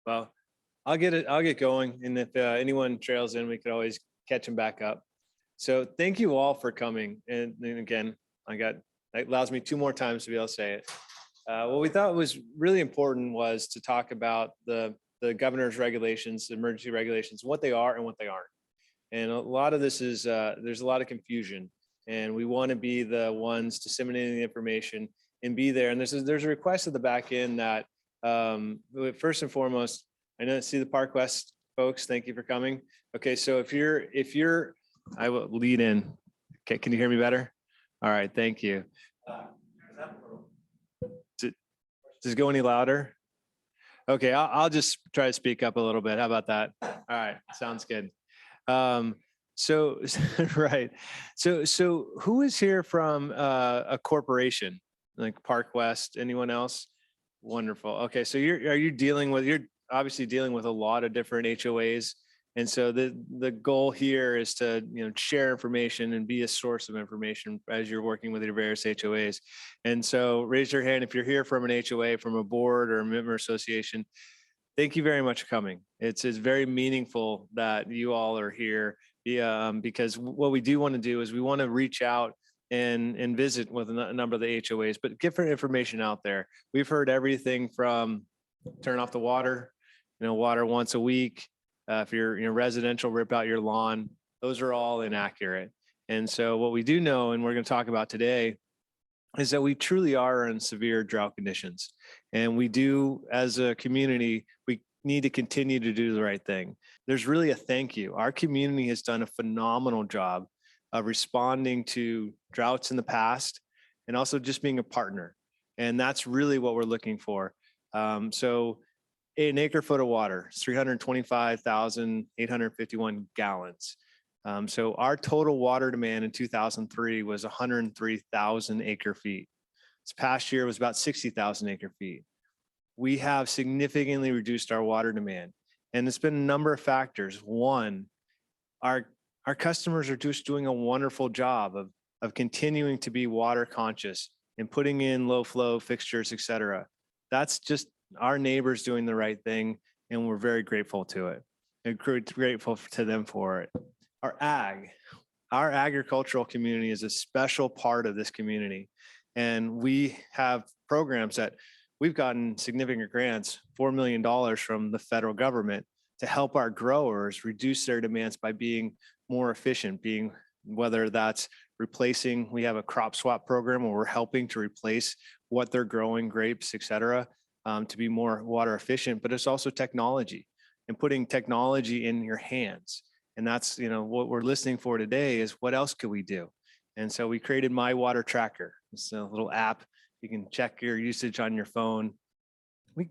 Well, I'll get going. And if anyone trails in, we could always catch them back up. So thank you all for coming. And then again, that allows me 2 more times to be able to say it. What we thought was really important was to talk about the governor's regulations, the emergency regulations, what they are and what they aren't. And a lot of this is, there's a lot of confusion, and we want to be the ones disseminating the information and be there. And there's a request at the back end that first and foremost, I know, see the Park West folks, thank you for coming. Okay, so if you're, I will lead in. Okay, can you hear me better? All right, thank you. Does it go any louder? Okay, I'll just try to speak up a little bit. How about that? All right, sounds good. So right. So who is here from a corporation like Park West? Anyone else? Wonderful. Okay, so you're obviously dealing with a lot of different HOAs. And so the goal here is to, share information and be a source of information as you're working with your various HOAs. And so raise your hand if you're here from an HOA, from a board or a member association. Thank you very much for coming. It's very meaningful that you all are here, because what we do want to do is we want to reach out and visit with a number of the HOAs, but get different information out there. We've heard everything from turn off the water, water once a week. If you're residential, rip out your lawn. Those are all inaccurate. And so what we do know, and we're going to talk about today, is that we truly are in severe drought conditions. And we do, as a community, we need to continue to do the right thing. There's really a thank you. Our community has done a phenomenal job of responding to droughts in the past and also just being a partner. And that's really what we're looking for. So an acre foot of water, 325,851 gallons. So our total water demand in 2003 was 103,000 acre feet. This past year was about 60,000 acre feet. We have significantly reduced our water demand. And it's been a number of factors. One, our customers are just doing a wonderful job of continuing to be water conscious and putting in low flow fixtures, et cetera. That's just our neighbors doing the right thing, and we're very grateful to it and grateful to them for it. Our agricultural community is a special part of this community, and we have programs that we've gotten significant grants, $4 million from the federal government to help our growers reduce their demands by being more efficient, whether that's replacing, we have a crop swap program where we're helping to replace what they're growing, grapes, et cetera, to be more water efficient, but it's also technology and putting technology in your hands. And that's, what we're listening for today is what else could we do? And so we created My Water Tracker. It's a little app. You can check your usage on your phone. We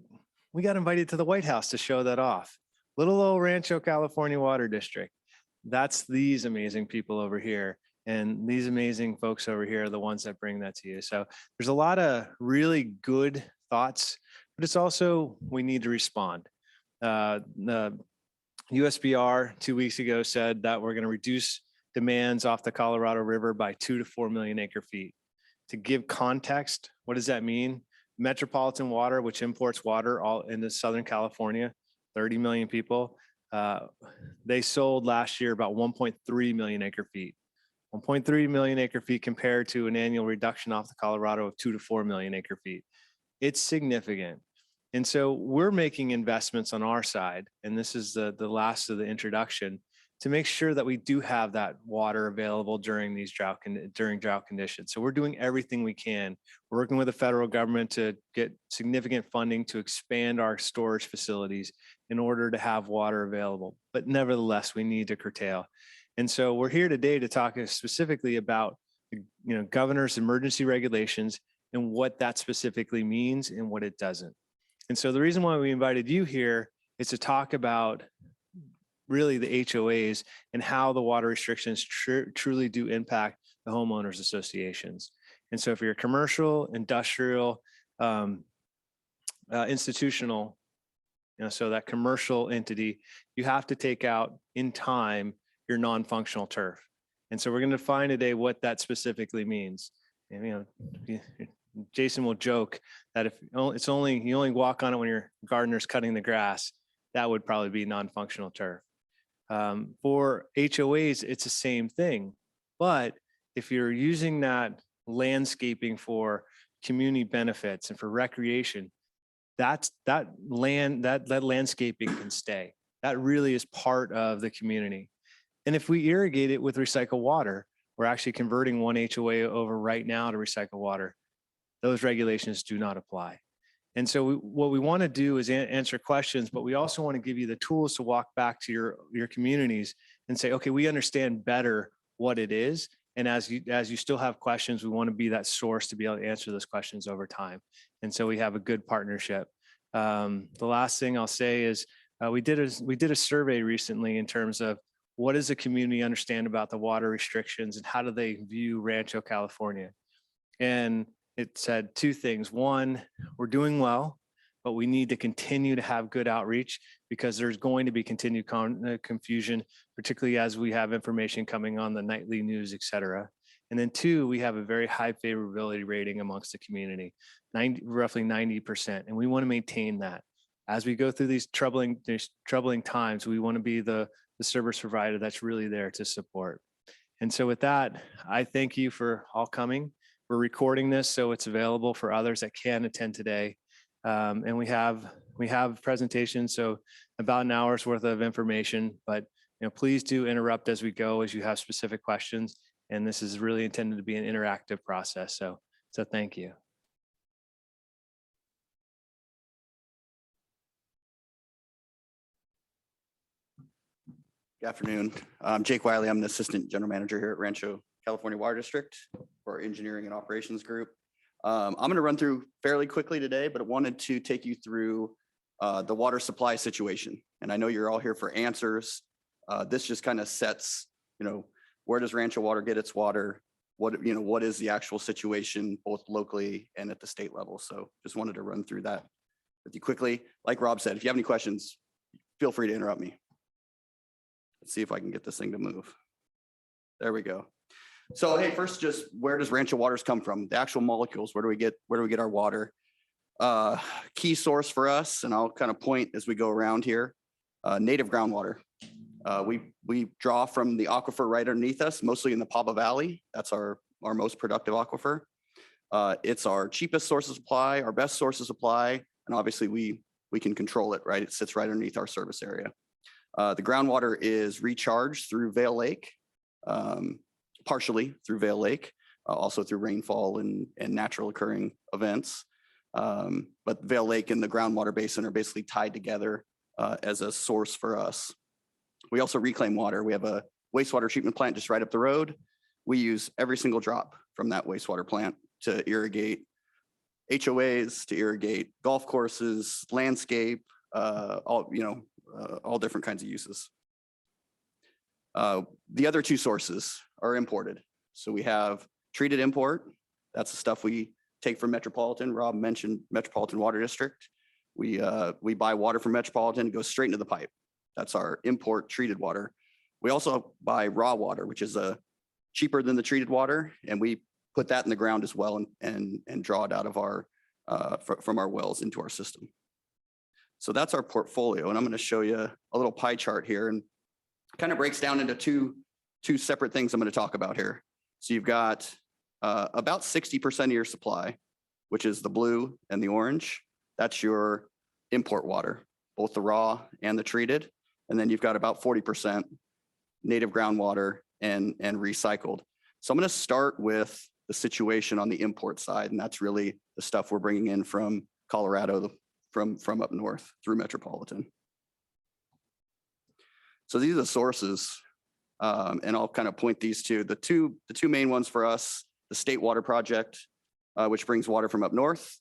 got invited to the White House to show that off. Little old Rancho, California Water District. That's these amazing people over here. And these amazing folks over here are the ones that bring that to you. So there's a lot of really good thoughts, but it's also, we need to respond. The USBR 2 weeks ago said that we're going to reduce demands off the Colorado River by 2 to 4 million acre feet. To give context, what does that mean? Metropolitan Water, which imports water all into Southern California, 30 million people, they sold last year about 1.3 million acre feet. 1.3 million acre feet compared to an annual reduction off the Colorado of 2 to 4 million acre feet. It's significant. And so we're making investments on our side, and this is the last of the introduction, to make sure that we do have that water available during these drought conditions. So we're doing everything we can. We're working with the federal government to get significant funding to expand our storage facilities in order to have water available. But nevertheless, we need to curtail. And so we're here today to talk specifically about, governor's emergency regulations and what that specifically means and what it doesn't. And so the reason why we invited you here is to talk about really the HOAs and how the water restrictions truly do impact the homeowners associations. And so if you're a commercial, industrial, institutional, so that commercial entity, you have to take out in time your non-functional turf. And so we're going to define today what that specifically means. And, Jason will joke that if it's only, you only walk on it when your gardener's cutting the grass, that would probably be non-functional turf. For HOAs, it's the same thing. But if you're using that landscaping for community benefits and for recreation, that landscaping can stay. That really is part of the community. And if we irrigate it with recycled water, we're actually converting one HOA over right now to recycled water. Those regulations do not apply. And so what we want to do is answer questions, but we also want to give you the tools to walk back to your communities and say, okay, we understand better what it is. And as you still have questions, we want to be that source to be able to answer those questions over time. And so we have a good partnership. The last thing I'll say is we did a survey recently in terms of what does the community understand about the water restrictions and how do they view Rancho, California? And it said two things. One, we're doing well, but we need to continue to have good outreach because there's going to be continued confusion, particularly as we have information coming on the nightly news, et cetera. And then two, we have a very high favorability rating amongst the community, roughly 90%. And we want to maintain that. As we go through these troubling times, we want to be the service provider that's really there to support. And so with that, I thank you for all coming. We're recording this so it's available for others that can attend today. And we have presentations, so about an hour's worth of information, but please do interrupt as we go as you have specific questions. And this is really intended to be an interactive process. So thank you. Good afternoon. I'm Jake Wiley. I'm the Assistant General Manager here at Rancho, California Water District for our Engineering and Operations Group. I'm going to run through fairly quickly today, but I wanted to take you through the water supply situation. And I know you're all here for answers. This just kind of sets, where does Rancho Water get its water? What is the actual situation both locally and at the state level? So just wanted to run through that with you quickly. Like Rob said, if you have any questions, feel free to interrupt me. Let's see if I can get this thing to move. There we go. So, hey, first, just where does Rancho waters come from? The actual molecules, where do we get our water? Key source for us, and I'll kind of point as we go around here, native groundwater. We draw from the aquifer right underneath us, mostly in the Paba Valley. That's our most productive aquifer. It's our cheapest source of supply, our best source of supply, and obviously we can control it, right? It sits right underneath our service area. The groundwater is recharged through Vail Lake, partially through Vail Lake, also through rainfall and natural occurring events. But Vail Lake and the groundwater basin are basically tied together as a source for us. We also reclaim water. We have a wastewater treatment plant just right up the road. We use every single drop from that wastewater plant to irrigate HOAs, to irrigate golf courses, landscape, all different kinds of uses. The other two sources are imported. So we have treated import. That's the stuff we take from Metropolitan. Rob mentioned Metropolitan Water District. We buy water from Metropolitan, it goes straight into the pipe. That's our import treated water. We also buy raw water, which is cheaper than the treated water, and we put that in the ground as well and draw it out of our from our wells into our system. So that's our portfolio, and I'm going to show you a little pie chart here, and kind of breaks down into two separate things I'm going to talk about here. So you've got about 60% of your supply, which is the blue and the orange. That's your import water, both the raw and the treated. And then you've got about 40% native groundwater and recycled. So I'm going to start with the situation on the import side, and that's really the stuff we're bringing in from Colorado, from up north through Metropolitan. So these are the sources, and I'll kind of point these to the two main ones for us: the State Water Project, which brings water from up north,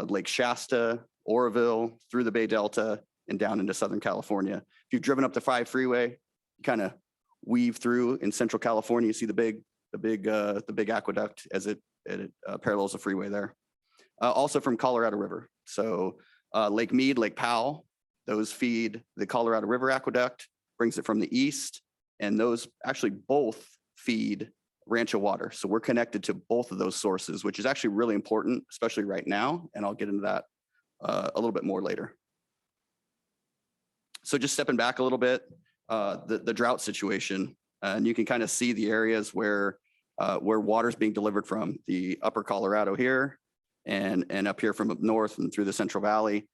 Lake Shasta, Oroville, through the Bay Delta, and down into Southern California. If you've driven up the 5 freeway, you kind of weave through in Central California. You see the big aqueduct as it parallels the freeway there. Also from Colorado River. So Lake Mead, Lake Powell, those feed the Colorado River aqueduct, brings it from the east, and those actually both feed Rancho water. So we're connected to both of those sources, which is actually really important, especially right now. And I'll get into that a little bit more later. So just stepping back a little bit, the drought situation, and you can kind of see the areas where water is being delivered from, the upper Colorado here and up here from up north and through the Central Valley.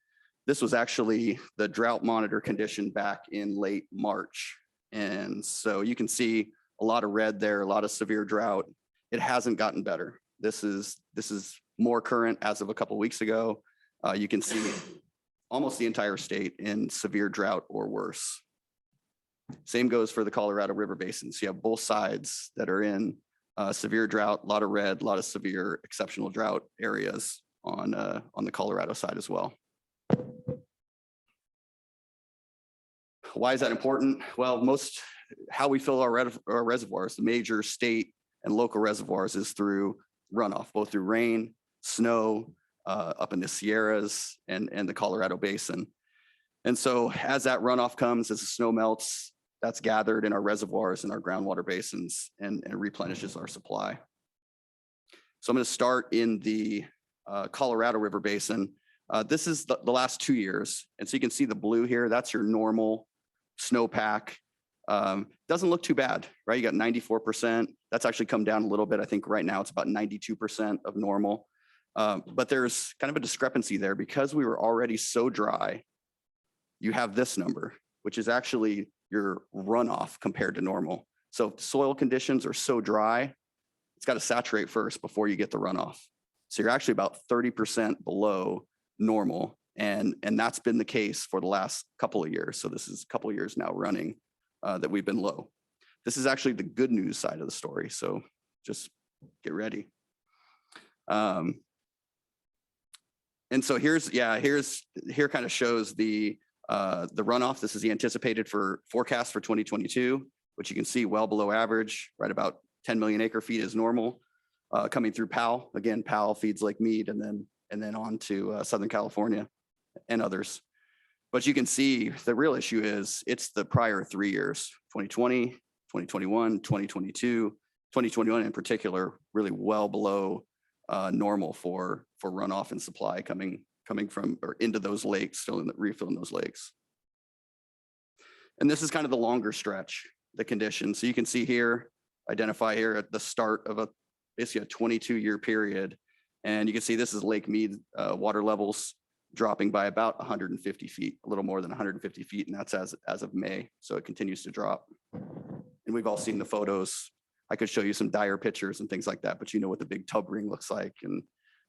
This was actually the drought monitor condition back in late March. And so you can see a lot of red there, a lot of severe drought. It hasn't gotten better. This is more current as of a couple of weeks ago. You can see almost the entire state in severe drought or worse. Same goes for the Colorado River Basin. So you have both sides that are in severe drought, a lot of red, a lot of severe exceptional drought areas on the Colorado side as well. Why is that important? Well, how we fill our reservoirs, the major state and local reservoirs, is through runoff, both through rain, snow, up in the Sierras and the Colorado Basin. And so as that runoff comes, as the snow melts, that's gathered in our reservoirs and our groundwater basins and replenishes our supply. So I'm going to start in the Colorado River Basin. This is the last 2 years. And so you can see the blue here, that's your normal snowpack. Doesn't look too bad, right? You got 94%. That's actually come down a little bit. I think right now it's about 92% of normal. But there's kind of a discrepancy there because we were already so dry. You have this number, which is actually your runoff compared to normal. So if soil conditions are so dry, it's got to saturate first before you get the runoff. So you're actually about 30% below normal. And that's been the case for the last couple of years. So this is a couple of years now running that we've been low. This is actually the good news side of the story. So just get ready. And so here kind of shows the runoff. This is the anticipated forecast for 2022, which you can see well below average, right about 10 million acre feet is normal, coming through Powell. Again, Powell feeds Lake Mead and then on to Southern California and others. But you can see the real issue is it's the prior 3 years, 2020, 2021, 2022, 2021 in particular, really well below normal for runoff and supply coming from or into those lakes, refilling those lakes. And this is kind of the longer stretch, the condition. So you can see here, identify here at the start of basically a 22-year period. And you can see this is Lake Mead water levels dropping by about 150 feet, a little more than 150 feet. And that's as of May. So it continues to drop. And we've all seen the photos. I could show you some dire pictures and things like that, but you know what the big tub ring looks like. And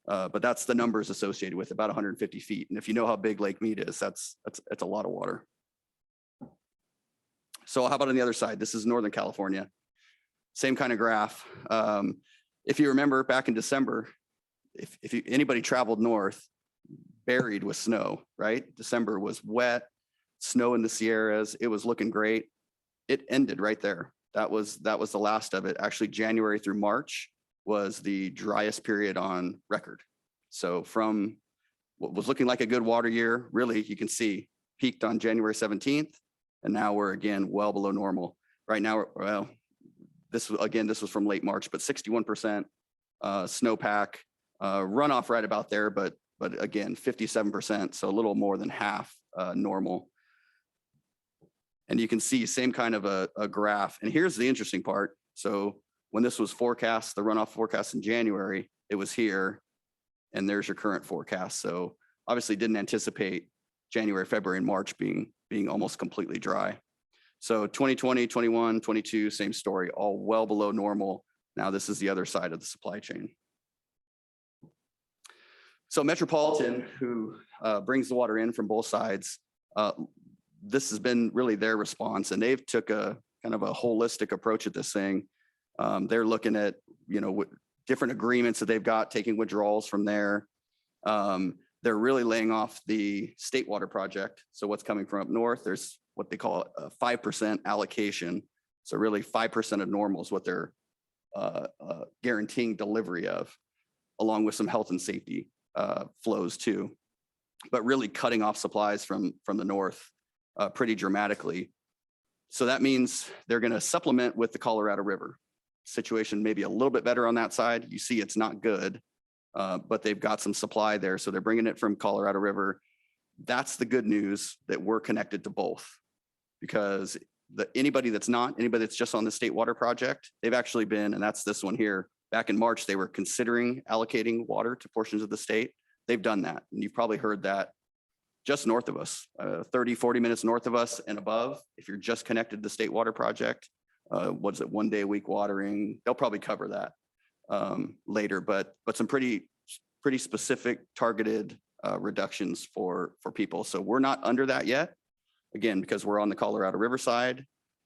but that's the numbers associated with about 150 feet. And if you know how big Lake Mead is, that's a lot of water. So how about on the other side? This is Northern California. Same kind of graph. If you remember back in December, if anybody traveled north, buried with snow, right? December was wet, snow in the Sierras. It was looking great. It ended right there. That was the last of it. Actually, January through March was the driest period on record. So from what was looking like a good water year, really, you can see peaked on January 17th, and now we're again well below normal. Right now, well, this was from late March, but 61% snowpack, runoff right about there, but again, 57%, so a little more than half normal. And you can see same kind of a graph. And here's the interesting part. So when this was forecast, the runoff forecast in January, it was here, and there's your current forecast. So obviously didn't anticipate January, February, and March being almost completely dry. So 2020, 21, 22, same story, all well below normal. Now this is the other side of the supply chain. So Metropolitan, who brings the water in from both sides, this has been really their response, and they've took a kind of a holistic approach at this thing. They're looking at, different agreements that they've got, taking withdrawals from there. They're really laying off the state water project. So what's coming from up north, there's what they call a 5% allocation. So really 5% of normal is what they're guaranteeing delivery of, along with some health and safety flows too, but really cutting off supplies from the north pretty dramatically. So that means they're going to supplement with the Colorado River. situation maybe a little bit better on that side. You see it's not good, but they've got some supply there. So they're bringing it from Colorado River. That's the good news, that we're connected to both, because anybody that's just on the state water project, they've actually been, and that's this one here, back in March, they were considering allocating water to portions of the state. They've done that. And you've probably heard that just north of us, 30, 40 minutes north of us and above. If you're just connected to the state water project, what's it, 1 day a week watering, they'll probably cover that later, but some pretty specific targeted reductions for people. So we're not under that yet, again, because we're on the Colorado River side,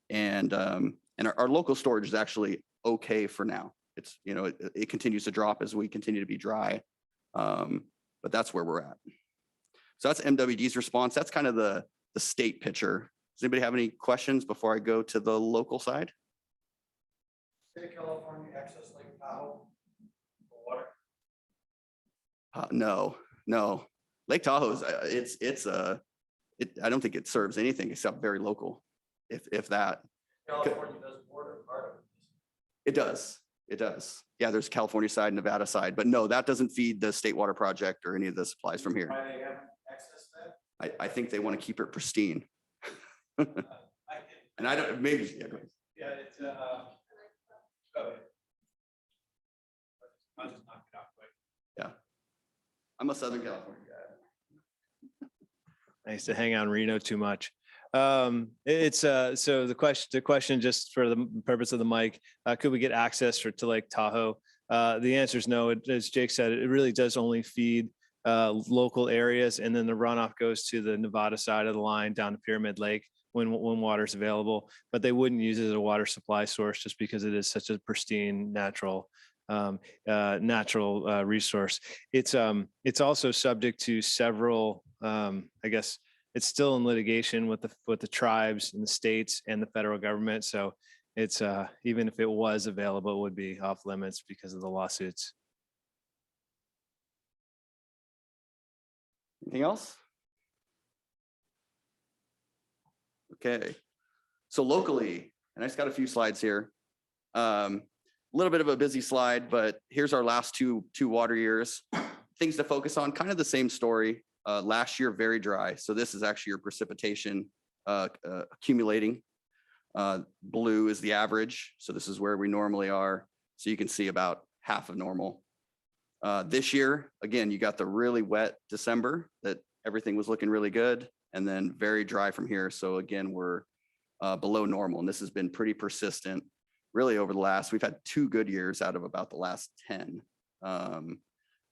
and our local storage is actually okay for now. It's, you know, it continues to drop as we continue to be dry, but that's where we're at. So that's MWD's response. That's kind of the state picture. Does anybody have any questions before I go to the local side? State of California access Lake Tahoe for water? No. Lake Tahoe is I don't think it serves anything except very local, if that. California does border part of it. It does. Yeah, there's California side, Nevada side, but no, that doesn't feed the state water project or any of the supplies from here. Why they have access to that? I think they want to keep it pristine. I can, And I don't, maybe, yeah, go ahead. yeah, it's, go ahead. I'll just knock it out quick. I'm a Southern California guy. I used to hang out in Reno too much. So the question, just for the purpose of the mic, could we get access to Lake Tahoe? The answer is no. As Jake said, it really does only feed local areas, and then the runoff goes to the Nevada side of the line down to Pyramid Lake when water is available. But they wouldn't use it as a water supply source just because it is such a pristine natural resource. It's also subject to several, I guess it's still in litigation with the tribes and the states and the federal government. So it's even if it was available, it would be off limits because of the lawsuits. Anything else? Okay. So locally, and I just got a few slides here. A little bit of a busy slide, but here's our last two water years. Things to focus on, kind of the same story. Last year, very dry. So this is actually your precipitation accumulating. Blue is the average. So this is where we normally are. So you can see about half of normal. This year, again, you got the really wet December that everything was looking really good, and then very dry from here. So again, we're below normal, and this has been pretty persistent really over the last, we've had 2 good years out of about the last 10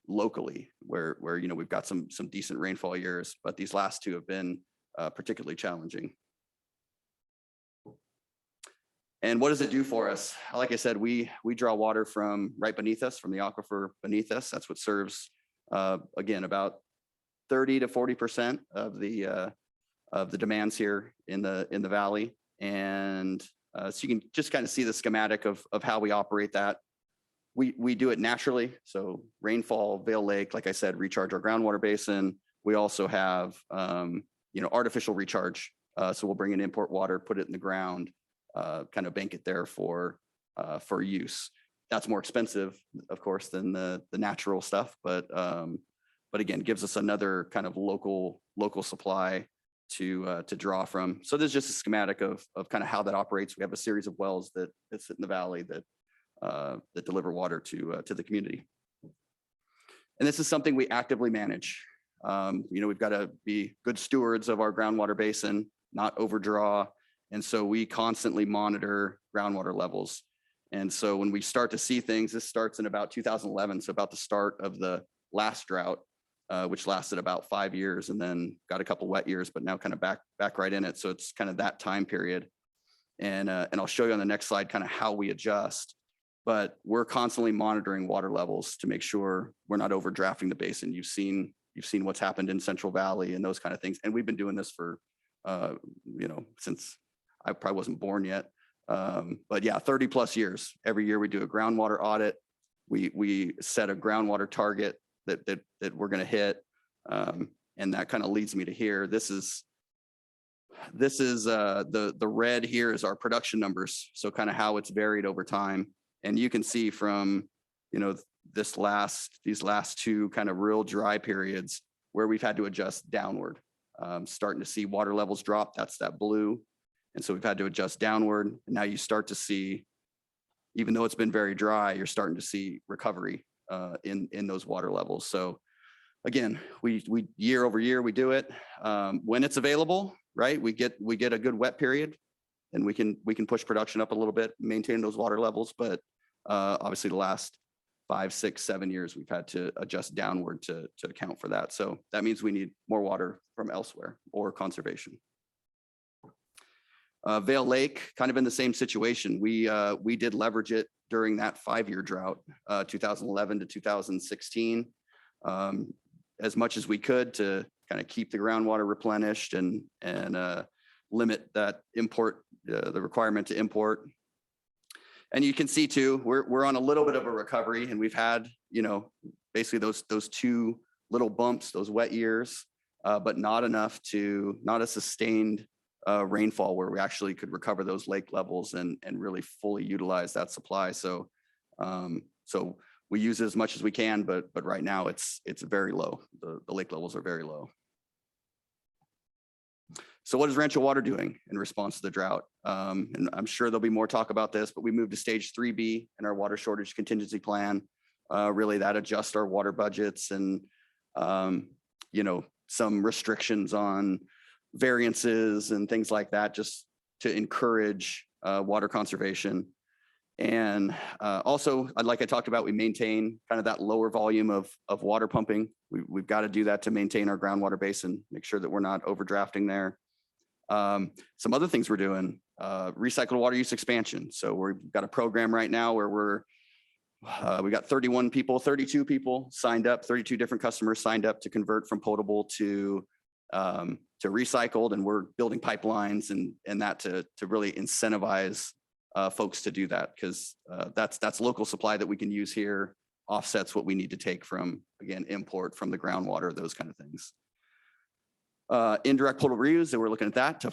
locally, where you know, we've got some decent rainfall years, but these last 2 have been particularly challenging. And what does it do for us? Like I said, we draw water from right beneath us, from the aquifer beneath us. That's what serves, again, about 30 to 40% of the demands here in the valley. And so you can just kind of see the schematic of how we operate that. We do it naturally. So rainfall, Vail Lake, like I said, recharge our groundwater basin. We also have, you know, artificial recharge. So we'll bring in import water, put it in the ground, kind of bank it there for use. That's more expensive, of course, than the natural stuff, but again, gives us another kind of local supply to draw from. So this is just a schematic of kind of how that operates. We have a series of wells that sit in the valley that deliver water to the community. And this is something we actively manage. You know, we've got to be good stewards of our groundwater basin, not overdraw. And so we constantly monitor groundwater levels. And so when we start to see things, this starts in about 2011. So about the start of the last drought, which lasted about 5 years, and then got a couple wet years, but now kind of back right in it. So it's kind of that time period. And I'll show you on the next slide kind of how we adjust. But we're constantly monitoring water levels to make sure we're not overdrafting the basin. You've seen what's happened in Central Valley and those kind of things. And we've been doing this for, you know, since I probably wasn't born yet. But yeah, 30 plus years. Every year we do a groundwater audit. We set a groundwater target that we're going to hit. And that kind of leads me to here. This is the red here is our production numbers. So kind of how it's varied over time. And you can see from, these last two kind of real dry periods where we've had to adjust downward. Starting to see water levels drop. That's that blue. And so we've had to adjust downward. And now you start to see, even though it's been very dry, you're starting to see recovery in those water levels. So again, we year over year, we do it. When it's available, right? We get a good wet period and we can push production up a little bit, maintain those water levels. But obviously the last 5, 6, 7 years, we've had to adjust downward to account for that. So that means we need more water from elsewhere or conservation. Vail Lake, kind of in the same situation. We did leverage it during that 5-year drought, 2011 to 2016, as much as we could to kind of keep the groundwater replenished and limit that import, the requirement to import. And you can see too, we're on a little bit of a recovery, and we've had, basically those two little bumps, those wet years, but not a sustained rainfall where we actually could recover those lake levels and really fully utilize that supply. So we use it as much as we can, but right now it's very low. The lake levels are very low. So what is Rancho Water doing in response to the drought? And I'm sure there'll be more talk about this, but we moved to stage 3B in our water shortage contingency plan. Really that adjusts our water budgets and, some restrictions on variances and things like that, just to encourage water conservation. And also, like I talked about, we maintain kind of that lower volume of water pumping. We've got to do that to maintain our groundwater basin, make sure that we're not overdrafting there. Some other things we're doing, recycled water use expansion. So we've got a program right now where we got 32 people signed up, 32 different customers signed up to convert from potable to recycled, and we're building pipelines and that to really incentivize folks to do that, because that's local supply that we can use here, offsets what we need to take from, again, import from the groundwater, those kind of things. Indirect potable reuse, and we're looking at that to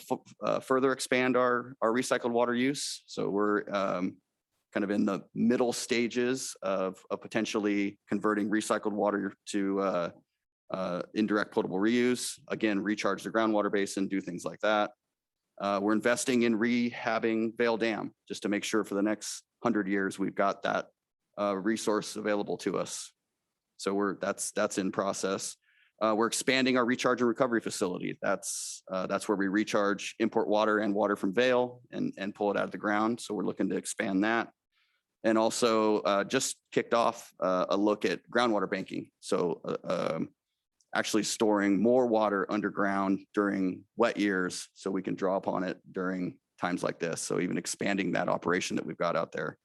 further expand our recycled water use. So we're kind of in the middle stages of potentially converting recycled water to indirect potable reuse. Again, recharge the groundwater basin, do things like that. We're investing in rehabbing Vail Dam just to make sure for the next 100 years we've got that resource available to us. So that's in process. We're expanding our recharge and recovery facility. That's where we recharge import water and water from Vail and pull it out of the ground. So we're looking to expand that. And also just kicked off a look at groundwater banking. So actually storing more water underground during wet years so we can draw upon it during times like this. So even expanding that operation that we've got out there.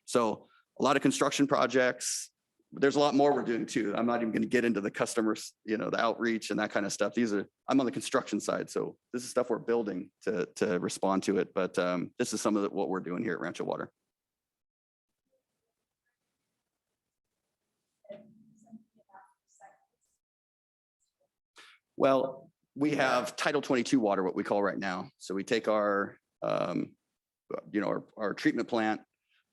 So a lot of construction projects. There's a lot more we're doing too. I'm not even going to get into the customers, the outreach and that kind of stuff. I'm on the construction side. So this is stuff we're building to respond to it. But this is some of what we're doing here at Rancho Water. Well, we have Title 22 water, what we call right now. So we take our treatment plant,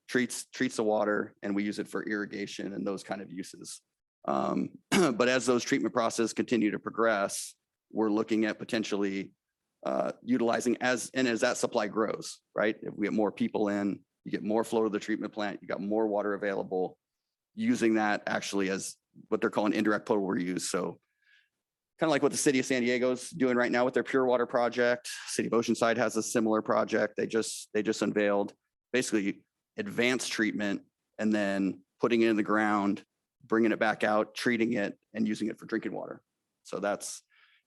treats the water, and we use it for irrigation and those kind of uses. But as those treatment processes continue to progress, we're looking at potentially utilizing as that supply grows, right? If we get more people in, you get more flow to the treatment plant, you got more water available, using that actually as what they're calling indirect potable reuse. So kind of like what the city of San Diego is doing right now with their pure water project. City of Oceanside has a similar project. They just unveiled basically advanced treatment and then putting it in the ground, bringing it back out, treating it, and using it for drinking water. So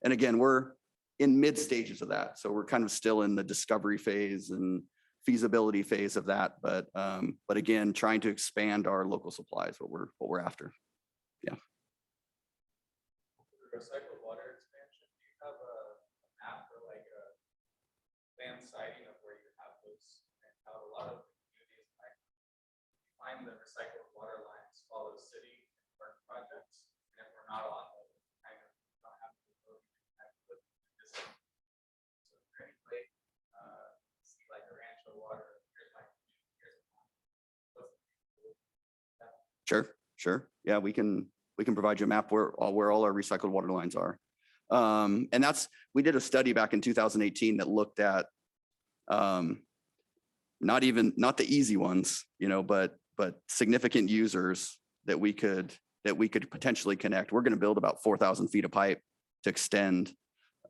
and again, we're in mid stages of that. So we're kind of still in the discovery phase and feasibility phase of that. But again, trying to expand our local supplies, what we're after. Yeah. Recycled water expansion, do you have a map or like a land siting of where you have those? A lot of communities find the recycled water lines follow city work projects, and if we're not on them, kind of don't have the ability to connect with this. So is there any way see like a Rancho Water, here's my community, here's a pond. Sure. Yeah, we can provide you a map where all our recycled water lines are. And we did a study back in 2018 that looked at not the easy ones, but significant users that we could potentially connect. We're going to build about 4,000 feet of pipe to extend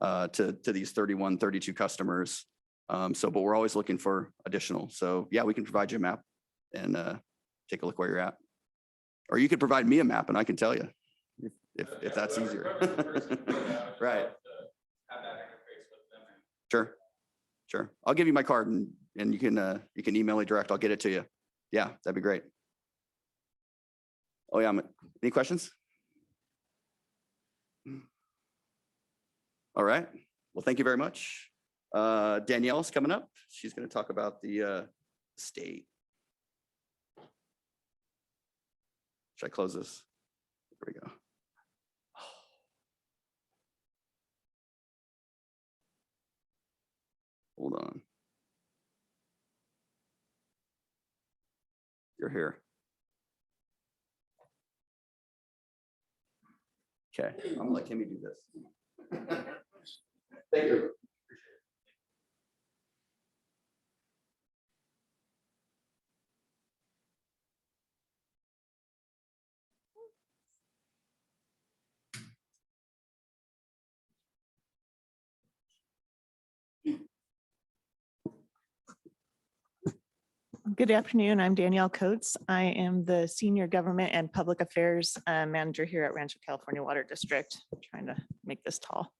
to these 31, 32 customers. But we're always looking for additional. So yeah, we can provide you a map and take a look where you're at. Or you could provide me a map and I can tell you if that's easier. Right. Have that interface with them. Sure. I'll give you my card and you can email me direct. I'll get it to you. Yeah, that'd be great. Oh yeah, any questions? All right. Well, thank you very much. Danielle's coming up. She's going to talk about the state. Should I close this? There we go. Hold on. You're here. Okay, I'm gonna let Kimmy do this. Thank you. Good afternoon. I'm Danielle Coates. I am the Senior Government and Public Affairs Manager here at Rancho, California Water District. I'm trying to make this tall.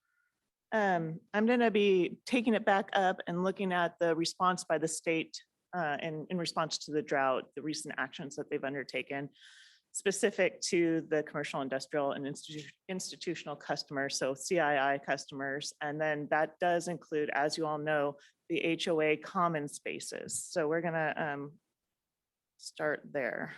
I'm going to be taking it back up and looking at the response by the state in response to the drought, the recent actions that they've undertaken, specific to the commercial, industrial, and institutional customers, so CII customers. And then that does include, as you all know, the HOA common spaces. So we're gonna start there.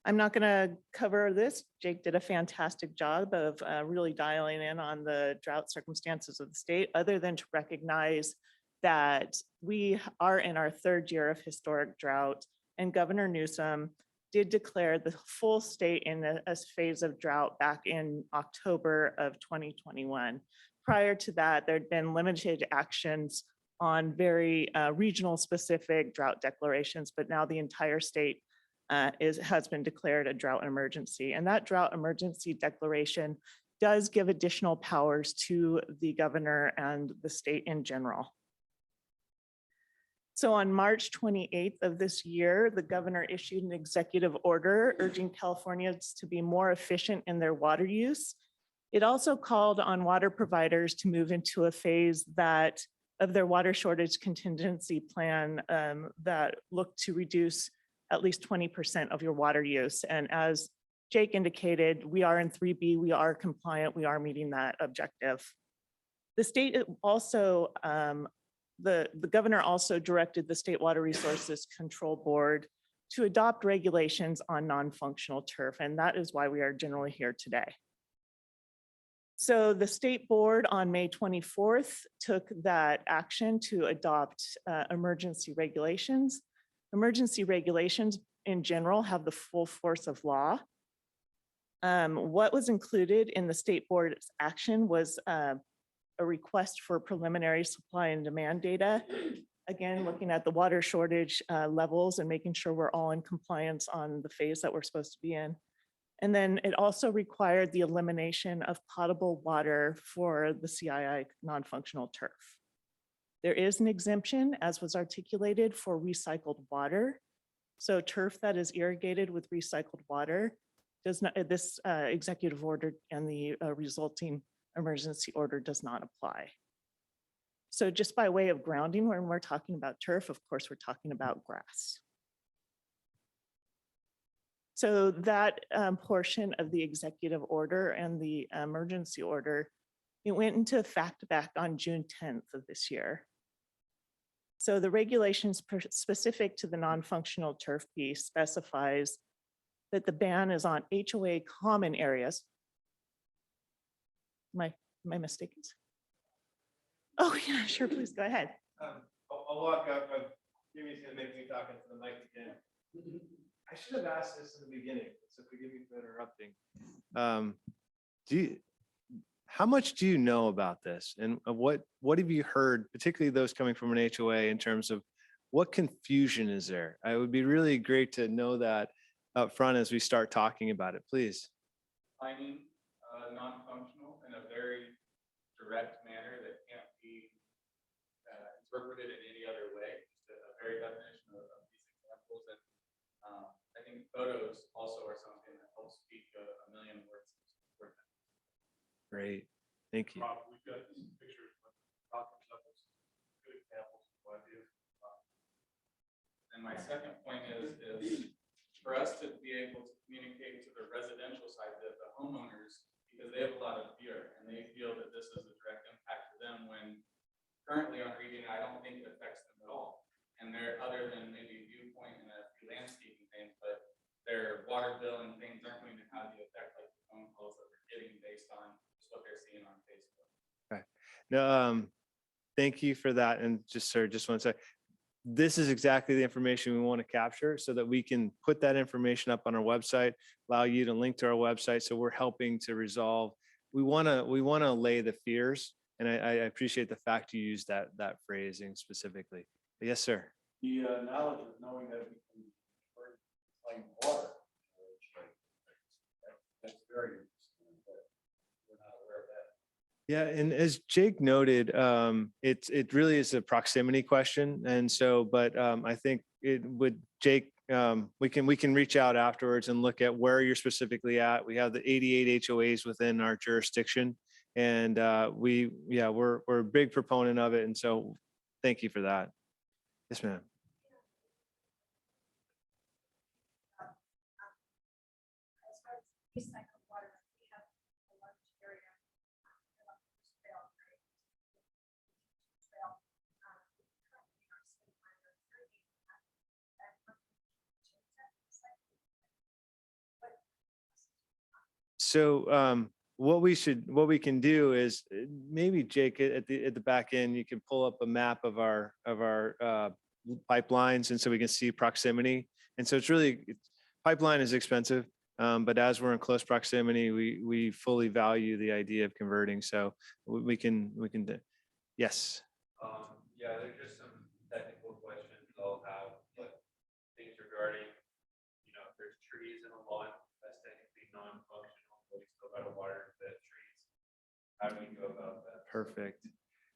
I'm not gonna cover this. Jake did a fantastic job of really dialing in on the drought circumstances of the state, other than to recognize that we are in our third year of historic drought, and Governor Newsom did declare the full state in a phase of drought back in October of 2021. Prior to that, there'd been limited actions on very regional specific drought declarations, but now the entire state has been declared a drought emergency. And that drought emergency declaration does give additional powers to the governor and the state in general. So on March 28th of this year, the governor issued an executive order urging Californians to be more efficient in their water use. It also called on water providers to move into a phase of their water shortage contingency plan that looked to reduce at least 20% of your water use. And as Jake indicated, we are in 3B, we are compliant, we are meeting that objective. The state also, the governor also directed the State Water Resources Control Board to adopt regulations on non-functional turf, and that is why we are generally here today. So the state board on May 24th took that action to adopt emergency regulations. Emergency regulations in general have the full force of law. What was included in the state board's action was a request for preliminary supply and demand data. Again, looking at the water shortage levels and making sure we're all in compliance on the phase that we're supposed to be in. And then it also required the elimination of potable water for the CII non-functional turf. There is an exemption, as was articulated, for recycled water. So turf that is irrigated with recycled water does not, this executive order and the resulting emergency order does not apply. So just by way of grounding, when we're talking about turf, of course, we're talking about grass. So that portion of the executive order and the emergency order, it went into effect back on June 10th of this year. So the regulations specific to the non-functional turf piece specifies that the ban is on HOA common areas. Am I mistaken? Oh yeah, sure, please go ahead. I'll walk up. Jimmy's gonna make me talk into the mic again. I should have asked this in the beginning, so forgive me for interrupting. Do you, how much do you know about this? And what have you heard, particularly those coming from an HOA, in terms of what confusion is there? It would be really great to know that up front as we start talking about it, please. Defining non-functional in a very direct manner that can't be interpreted in any other way. Just a very definition of these examples. And I think photos also are something that helps speak a million words. Great, thank you. We've got some pictures of good examples of what it is. And my second point is for us to be able to communicate to the residential side, the homeowners, because they have a lot of fear and they feel that this is a direct impact to them, when currently on reading, I don't think it affects them at all. And they're, other than maybe viewpoint and a few landscaping things, but their water bill and things aren't going to have the effect like the phone calls that we're getting based on just what they're seeing on Facebook. Okay. No, thank you for that. And just, sir, just want to say, this is exactly the information we want to capture so that we can put that information up on our website, allow you to link to our website. So we're helping to resolve. We want to allay the fears. And I appreciate the fact you used that phrasing specifically. But yes, sir. The knowledge of knowing that we can reclaim water. That's very interesting, but we're not aware of that. Yeah, and as Jake noted, it really is a proximity question, and so, but I think it would, Jake, we can reach out afterwards and look at where you're specifically at. We have the 88 HOAs within our jurisdiction, and we're a big proponent of it, and so thank you for that. Yes, ma'am. As far as recycled water, we have a large area. Trail, currently our state line are 30. So what we can do is maybe Jake at the back end, you can pull up a map of our pipelines, and so we can see proximity. And so pipeline is expensive, but as we're in close proximity, we fully value the idea of converting. So we can yes. Yeah, there's just some technical questions I'll have, but things regarding, if there's trees in a lawn, that's technically non-functional, but we still got to water the trees. How do we go about that? Perfect.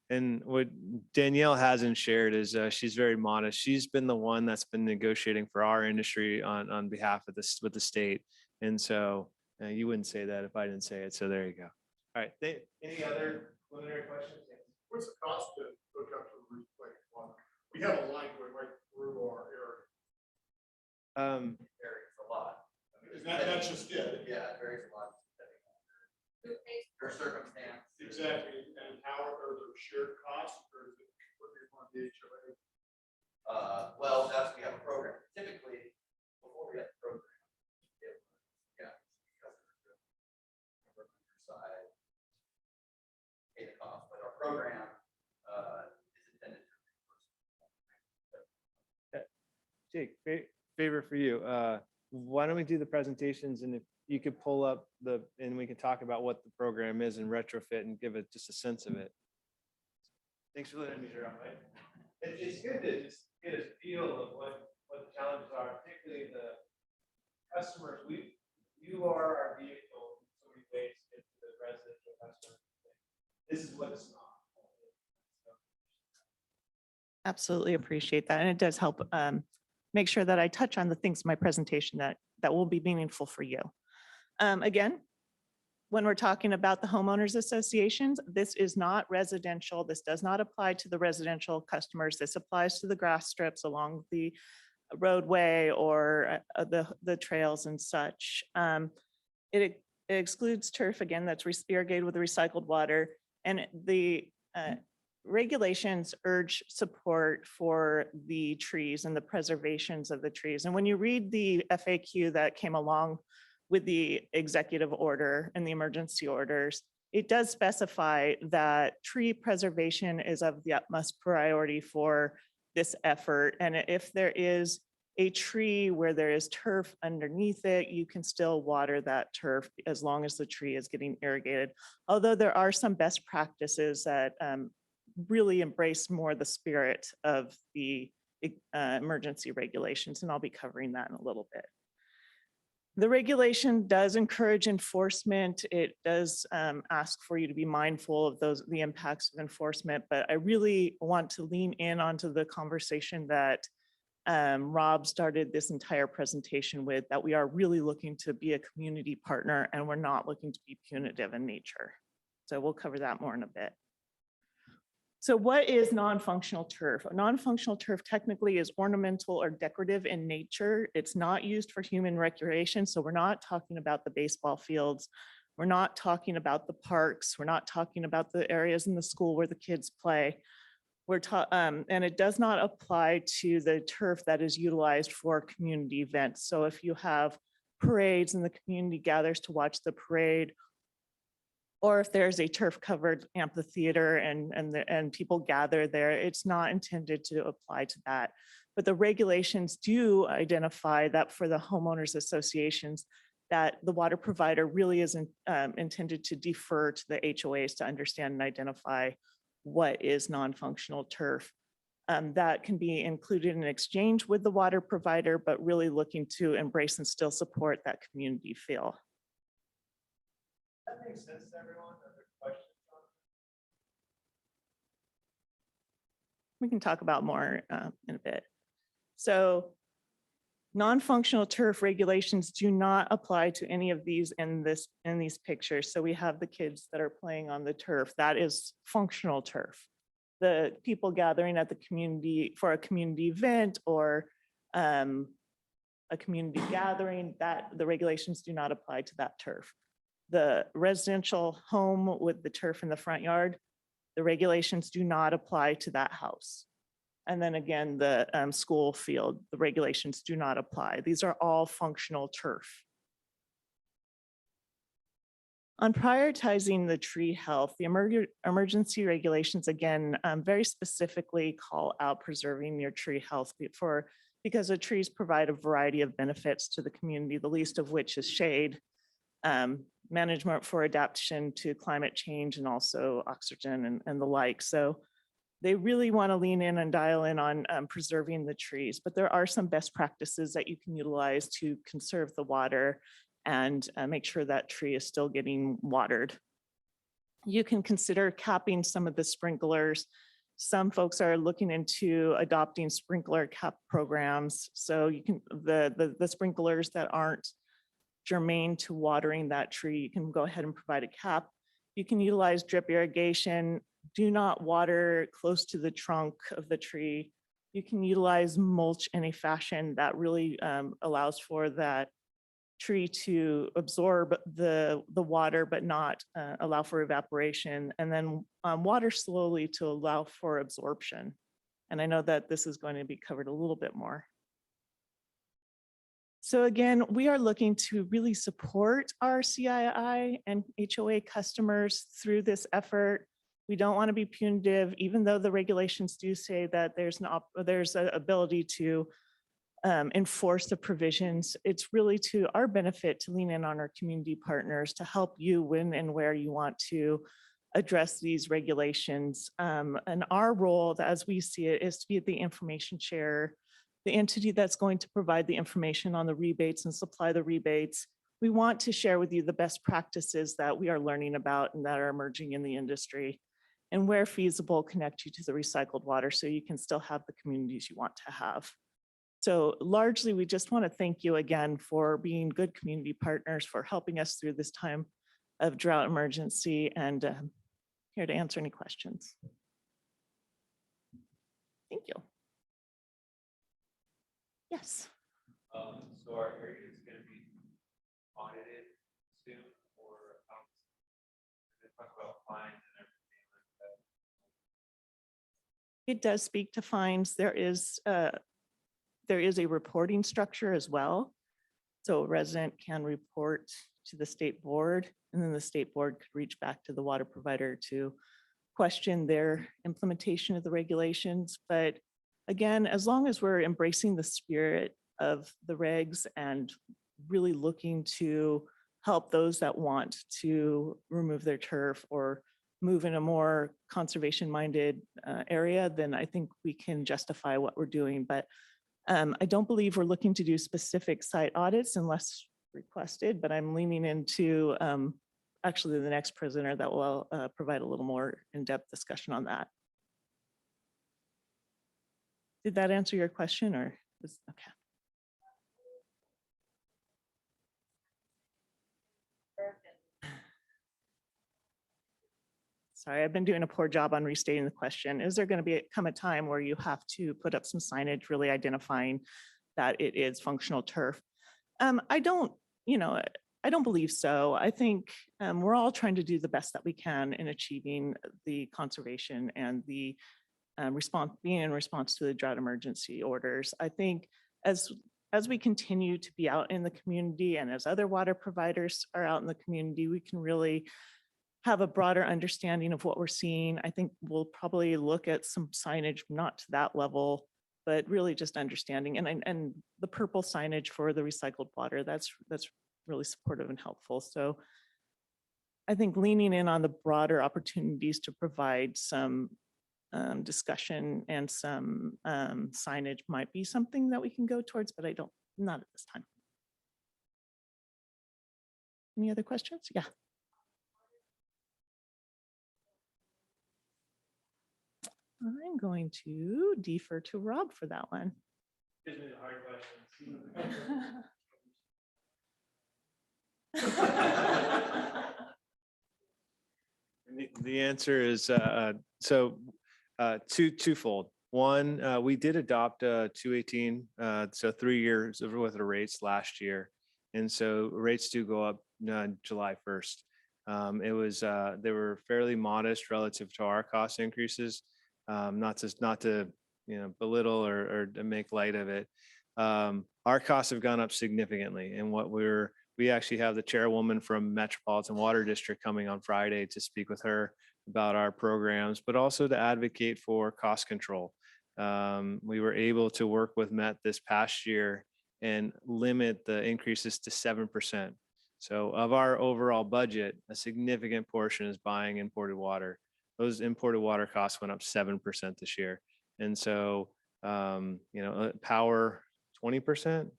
And what Danielle hasn't shared is she's very modest. She's been the one that's been negotiating for our industry on behalf of this with the state. And so you wouldn't say that if I didn't say it. So there you go. All right. Any other preliminary questions? What's the cost to hook up to the reclaimed water? We have a line going right through our area. Varies a lot. That's just it. Yeah, it varies a lot. Your circumstance. Exactly. And how are there shared costs, or is it working on the HOA? Well, we have a program. Typically, before we had the program, it was, because of the government side, pay the cost, but our program is intended to reimburse. Jake, favor for you. Why don't we do the presentations, and if you could pull up and we can talk about what the program is and retrofit and give it just a sense of it. Thanks for letting me share. It's good to just get a feel of what the challenges are, particularly the customers. You are our vehicle in so many ways to get to the residential customer. This is what it's not. Absolutely appreciate that. And it does help make sure that I touch on the things in my presentation that will be meaningful for you. Again, when we're talking about the homeowners associations, this is not residential. This does not apply to the residential customers. This applies to the grass strips along the roadway or the trails and such. It excludes turf, again, that's irrigated with recycled water. And the regulations urge support for the trees and the preservations of the trees. And when you read the FAQ that came along with the executive order and the emergency orders, it does specify that tree preservation is of the utmost priority for this effort. And if there is a tree where there is turf underneath it, you can still water that turf as long as the tree is getting irrigated. Although there are some best practices that really embrace more the spirit of the emergency regulations, and I'll be covering that in a little bit. The regulation does encourage enforcement. It does ask for you to be mindful of the impacts of enforcement, but I really want to lean in onto the conversation that Rob started this entire presentation with, that we are really looking to be a community partner and we're not looking to be punitive in nature. So we'll cover that more in a bit. So what is non-functional turf? Non-functional turf technically is ornamental or decorative in nature. It's not used for human recreation. So we're not talking about the baseball fields. We're not talking about the parks. We're not talking about the areas in the school where the kids play. And it does not apply to the turf that is utilized for community events. So if you have parades and the community gathers to watch the parade, or if there's a turf covered amphitheater and people gather there, it's not intended to apply to that. But the regulations do identify that for the homeowners associations, that the water provider really isn't intended to defer to the HOAs to understand and identify what is non-functional turf. That can be included in exchange with the water provider, but really looking to embrace and still support that community feel. That makes sense to everyone. Other questions on We can talk about more in a bit. So non-functional turf regulations do not apply to any of these in these pictures. So we have the kids that are playing on the turf. That is functional turf. The people gathering at the community for a community event or a community gathering, that the regulations do not apply to that turf. The residential home with the turf in the front yard, the regulations do not apply to that house. And then again, the school field, the regulations do not apply. These are all functional turf. On prioritizing the tree health, the emergency regulations, again, very specifically call out preserving your tree health because the trees provide a variety of benefits to the community, the least of which is shade, management for adaptation to climate change, and also oxygen and the like. So they really want to lean in and dial in on preserving the trees, but there are some best practices that you can utilize to conserve the water and make sure that tree is still getting watered. You can consider capping some of the sprinklers. Some folks are looking into adopting sprinkler cap programs. So you can, the sprinklers that aren't germane to watering that tree, you can go ahead and provide a cap. You can utilize drip irrigation. Do not water close to the trunk of the tree. You can utilize mulch in a fashion that really allows for that tree to absorb the water, but not allow for evaporation, and then water slowly to allow for absorption. And I know that this is going to be covered a little bit more. So again, we are looking to really support our CII and HOA customers through this effort. We don't want to be punitive, even though the regulations do say that there's an ability to enforce the provisions. It's really to our benefit to lean in on our community partners to help you when and where you want to address these regulations. And our role, as we see it, is to be the information share, the entity that's going to provide the information on the rebates and supply the rebates. We want to share with you the best practices that we are learning about and that are emerging in the industry, and where feasible, connect you to the recycled water so you can still have the communities you want to have. So largely, we just want to thank you again for being good community partners, for helping us through this time of drought emergency, and here to answer any questions. Thank you. Yes. So our area is going to be audited soon, or talk about fines and everything like that? It does speak to fines. There is a reporting structure as well. So a resident can report to the state board, and then the state board could reach back to the water provider to question their implementation of the regulations. But again, as long as we're embracing the spirit of the regs and really looking to help those that want to remove their turf or move in a more conservation-minded area, then I think we can justify what we're doing. But I don't believe we're looking to do specific site audits unless requested, but I'm leaning into actually the next presenter that will provide a little more in-depth discussion on that. Did that answer your question or okay? Sorry, I've been doing a poor job on restating the question. Is there going to come a time where you have to put up some signage really identifying that it is functional turf? I don't, I don't believe so. I think we're all trying to do the best that we can in achieving the conservation and the being in response to the drought emergency orders. I think as we continue to be out in the community and as other water providers are out in the community, we can really have a broader understanding of what we're seeing. I think we'll probably look at some signage, not to that level, but really just understanding and the purple signage for the recycled water, that's really supportive and helpful. So I think leaning in on the broader opportunities to provide some discussion and some signage might be something that we can go towards, but not at this time. Any other questions? Yeah. I'm going to defer to Rob for that one. Gives me the hard questions. The answer is twofold. One, we did adopt 218, so 3 years worth of rates last year, and so rates do go up July 1st. They were fairly modest relative to our cost increases. Not to belittle or to make light of it. Our costs have gone up significantly, and we actually have the chairwoman from Metropolitan Water District coming on Friday to speak with her about our programs, but also to advocate for cost control. We were able to work with Met this past year and limit the increases to 7%. So of our overall budget, a significant portion is buying imported water. Those imported water costs went up 7% this year. And so, power 20%.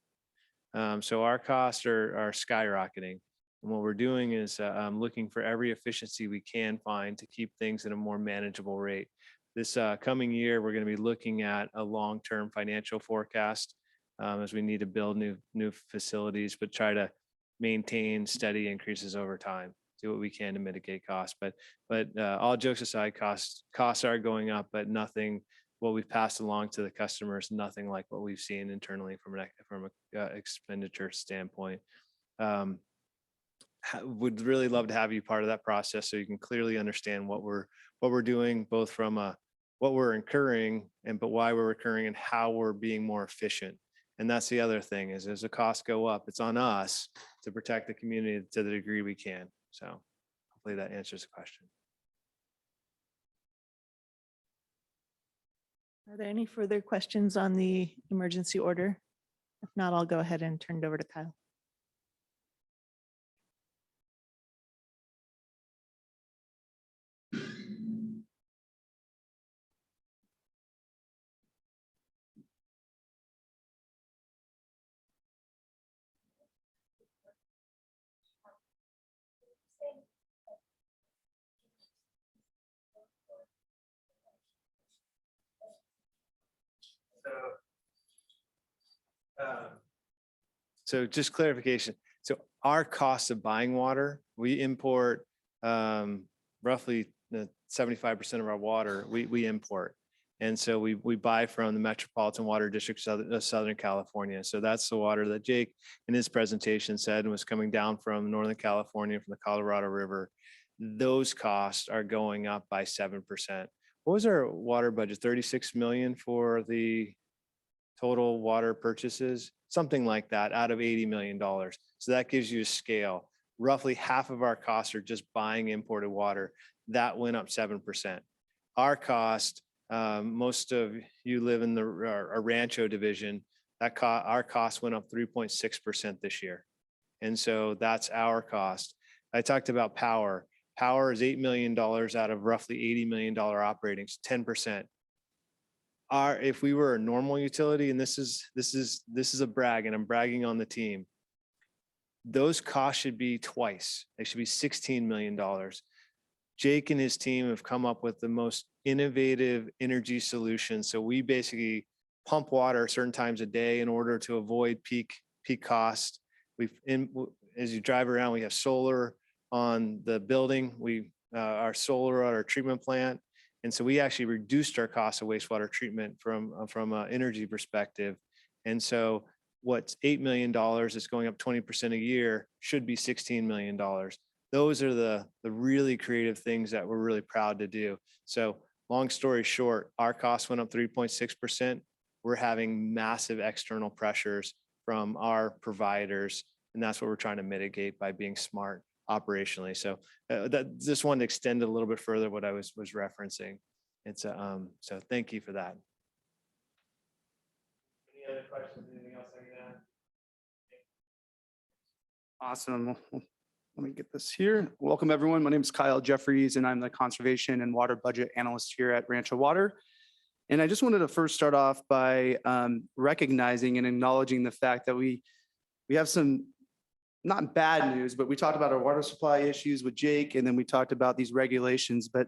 So our costs are skyrocketing. And what we're doing is looking for every efficiency we can find to keep things at a more manageable rate. This coming year, we're going to be looking at a long-term financial forecast as we need to build new facilities, but try to maintain steady increases over time. Do what we can to mitigate costs, but all jokes aside, costs are going up, but nothing. What we've passed along to the customers, nothing like what we've seen internally from an expenditure standpoint. Would really love to have you part of that process so you can clearly understand what we're doing, both from what we're incurring but why we're incurring and how we're being more efficient. And that's the other thing is as the costs go up, it's on us to protect the community to the degree we can. So hopefully that answers the question. Are there any further questions on the emergency order? If not, I'll go ahead and turn it over to Kyle. So just clarification. So our cost of buying water, we import roughly 75% of our water we import. And so we buy from the Metropolitan Water District of Southern California. So that's the water that Jake in his presentation said was coming down from Northern California, from the Colorado River. Those costs are going up by 7%. What was our water budget? 36 million for the total water purchases, something like that, out of $80 million. So that gives you a scale. Roughly half of our costs are just buying imported water. That went up 7%. Our cost, most of you live in our Rancho division, our cost went up 3.6% this year. And so that's our cost. I talked about power. Power is $8 million out of roughly $80 million operating, 10%. If we were a normal utility, and this is a brag, and I'm bragging on the team, those costs should be twice. They should be $16 million. Jake and his team have come up with the most innovative energy solutions. So we basically pump water certain times a day in order to avoid peak cost. As you drive around, we have solar on the building. Our solar at our treatment plant. And so we actually reduced our cost of wastewater treatment from an energy perspective. And so what's $8 million is going up 20% a year should be $16 million. Those are the really creative things that we're really proud to do. So long story short, our costs went up 3.6%. We're having massive external pressures from our providers, and that's what we're trying to mitigate by being smart operationally. So that just wanted to extend it a little bit further what I was referencing. It's so thank you for that. Any other questions? Anything else I can add? Awesome. Let me get this here. Welcome, everyone. My name is Kyle Jeffries, and I'm the Conservation and Water Budget Analyst here at Rancho Water. And I just wanted to first start off by recognizing and acknowledging the fact that we have some not bad news, but we talked about our water supply issues with Jake, and then we talked about these regulations. But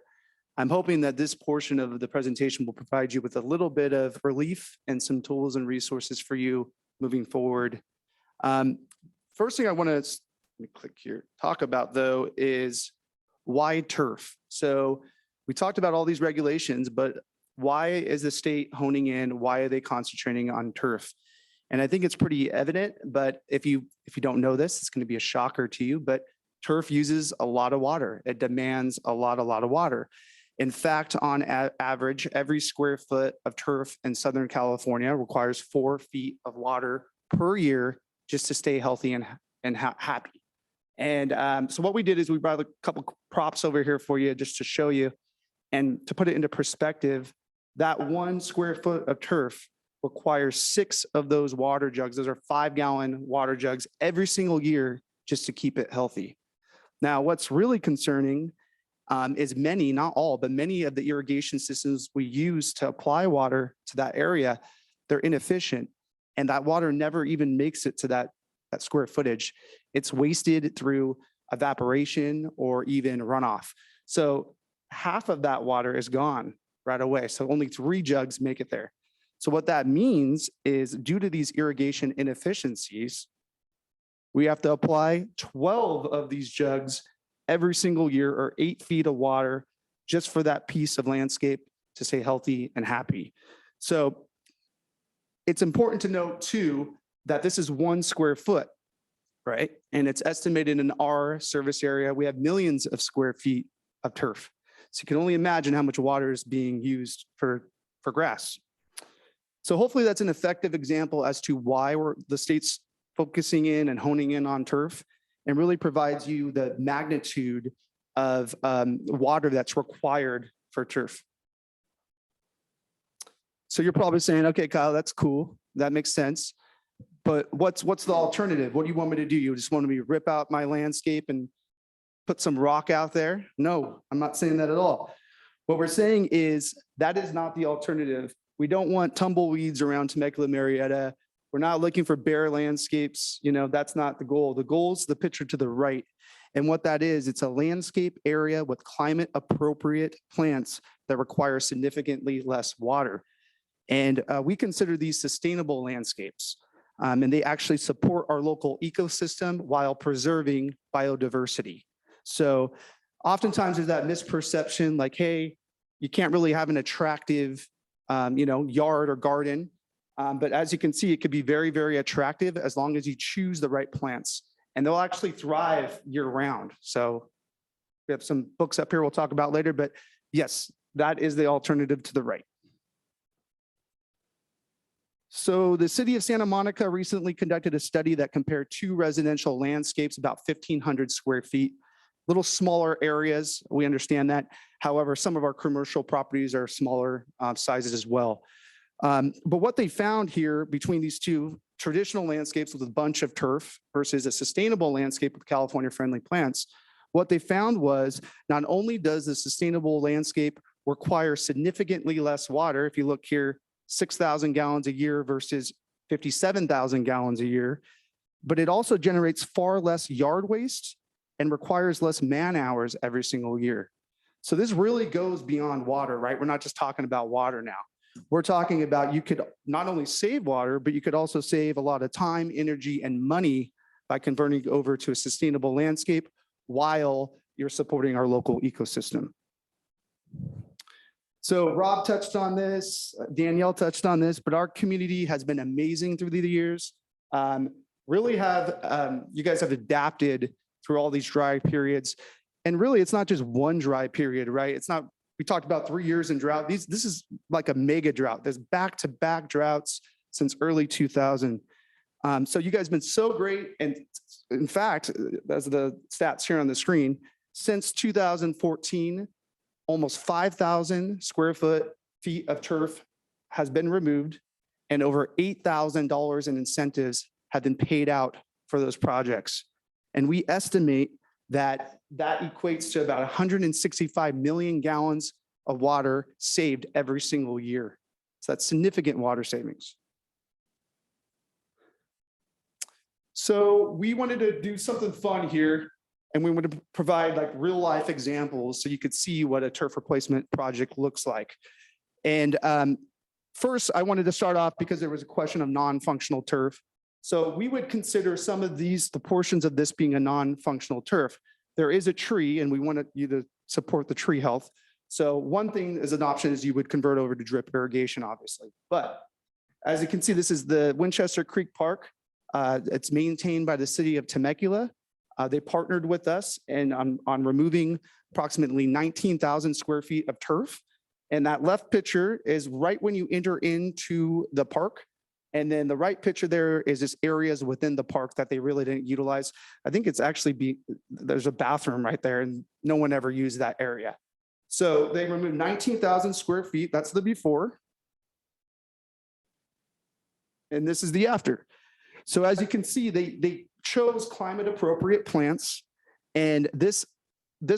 I'm hoping that this portion of the presentation will provide you with a little bit of relief and some tools and resources for you moving forward. First thing I want to, let me click here, talk about though is why turf? So we talked about all these regulations, but why is the state honing in? Why are they concentrating on turf? And I think it's pretty evident, but if you don't know this, it's going to be a shocker to you, but turf uses a lot of water. It demands a lot of water. In fact, on average, every square foot of turf in Southern California requires 4 feet of water per year just to stay healthy and happy. And so what we did is we brought a couple props over here for you just to show you and to put it into perspective. That 1 square foot of turf requires 6 of those water jugs. Those are 5-gallon water jugs every single year just to keep it healthy. Now, what's really concerning is many, not all, but many of the irrigation systems we use to apply water to that area, they're inefficient. And that water never even makes it to that square footage. It's wasted through evaporation or even runoff. So half of that water is gone right away. So only 3 jugs make it there. So what that means is due to these irrigation inefficiencies, we have to apply 12 of these jugs every single year, or 8 feet of water just for that piece of landscape to stay healthy and happy. So it's important to note too, that this is 1 square foot, right? And it's estimated in our service area, we have millions of square feet of turf. So you can only imagine how much water is being used for grass. So hopefully that's an effective example as to why the state's focusing in and honing in on turf, and really provides you the magnitude of water that's required for turf. So you're probably saying, okay, Kyle, that's cool. That makes sense. But what's the alternative? What do you want me to do? You just want me to rip out my landscape and put some rock out there? No, I'm not saying that at all. What we're saying is that is not the alternative. We don't want tumbleweeds around Temecula, Marietta. We're not looking for bare landscapes. You know, that's not the goal. The goal is the picture to the right. And what that is, it's a landscape area with climate appropriate plants that require significantly less water. And we consider these sustainable landscapes. And they actually support our local ecosystem while preserving biodiversity. So oftentimes there's that misperception like, hey, you can't really have an attractive yard or garden. But as you can see, it could be very, very attractive as long as you choose the right plants, and they'll actually thrive year round. So we have some books up here we'll talk about later, but yes, that is the alternative to the right. So the city of Santa Monica recently conducted a study that compared 2 residential landscapes, about 1,500 square feet, little smaller areas. We understand that. However, some of our commercial properties are smaller sizes as well. But what they found here between these two traditional landscapes with a bunch of turf versus a sustainable landscape with California-friendly plants, what they found was not only does the sustainable landscape require significantly less water, if you look here, 6,000 gallons a year versus 57,000 gallons a year, but it also generates far less yard waste and requires less man hours every single year. So this really goes beyond water, right? We're not just talking about water now. We're talking about you could not only save water, but you could also save a lot of time, energy, and money by converting over to a sustainable landscape while you're supporting our local ecosystem. So Rob touched on this, Danielle touched on this, but our community has been amazing through the years. Really have, you guys have adapted through all these dry periods. And really, it's not just one dry period, right? It's not, we talked about 3 years in drought. This is like a mega drought. There's back-to-back droughts since early 2000. So you guys have been so great. And in fact, as the stats here on the screen, since 2014, almost 5,000 feet of turf has been removed and over $8,000 in incentives have been paid out for those projects. And we estimate that that equates to about 165 million gallons of water saved every single year. So that's significant water savings. So we wanted to do something fun here, and we wanted to provide like real life examples so you could see what a turf replacement project looks like. And first, I wanted to start off because there was a question of non-functional turf. So we would consider some of these, the portions of this being a non-functional turf. There is a tree and we want you to support the tree health. So one thing as an option is you would convert over to drip irrigation, obviously. But as you can see, this is the Winchester Creek Park. It's maintained by the city of Temecula. They partnered with us and on removing approximately 19,000 square feet of turf. And that left picture is right when you enter into the park. And then the right picture there is just areas within the park that they really didn't utilize. I think it's actually there's a bathroom right there and no one ever used that area. So they removed 19,000 square feet. That's the before. And this is the after. So as you can see, they chose climate appropriate plants. And this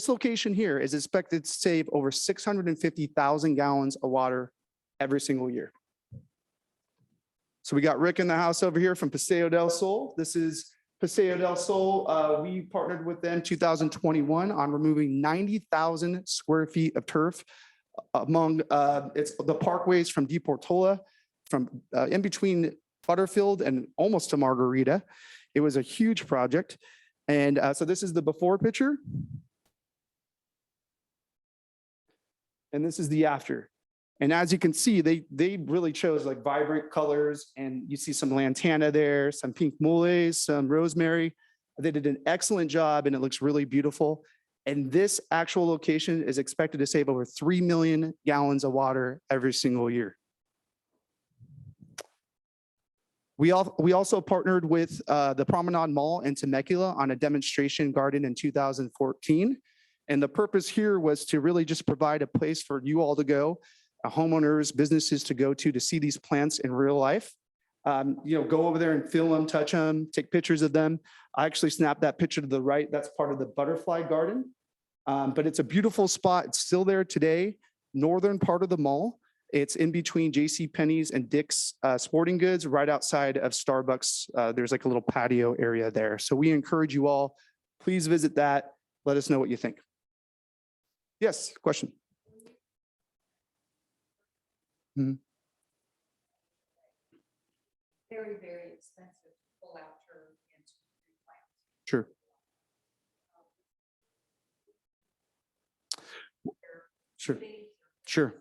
location here is expected to save over 650,000 gallons of water every single year. So we got Rick in the house over here from Paseo del Sol. This is Paseo del Sol. We partnered with them 2021 on removing 90,000 square feet of turf among it's the parkways from De Portola, from in between Butterfield and almost to Margarita. It was a huge project. And so this is the before picture. And this is the after. And as you can see, they really chose like vibrant colors, and you see some lantana there, some pink moles, some rosemary. They did an excellent job and it looks really beautiful. And this actual location is expected to save over 3 million gallons of water every single year. We also partnered with the Promenade Mall in Temecula on a demonstration garden in 2014. And the purpose here was to really just provide a place for you all to go, homeowners, businesses to go to see these plants in real life. Go over there and feel them, touch them, take pictures of them. I actually snapped that picture to the right. That's part of the butterfly garden. But it's a beautiful spot. It's still there today, northern part of the mall. It's in between JCPenney's and Dick's Sporting Goods, right outside of Starbucks. There's like a little patio area there. So we encourage you all, please visit that. Let us know what you think. Yes, question. Very, very expensive to pull out turf into new plants. Sure. Sure. Sure.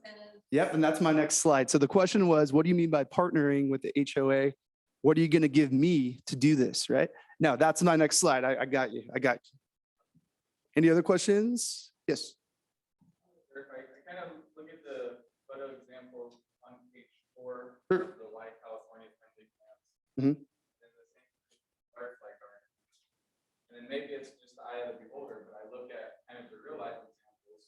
Yep, and that's my next slide. So the question was, what do you mean by partnering with the HOA? What are you going to give me to do this, right? No, that's my next slide. I got you. I got you. Any other questions? Yes. I kind of look at the photo example on page 4, Sure. the white California friendly plants. Mhm. And the same butterfly garden. And then maybe it's just the eye of the beholder, but I look at kind of the real life examples,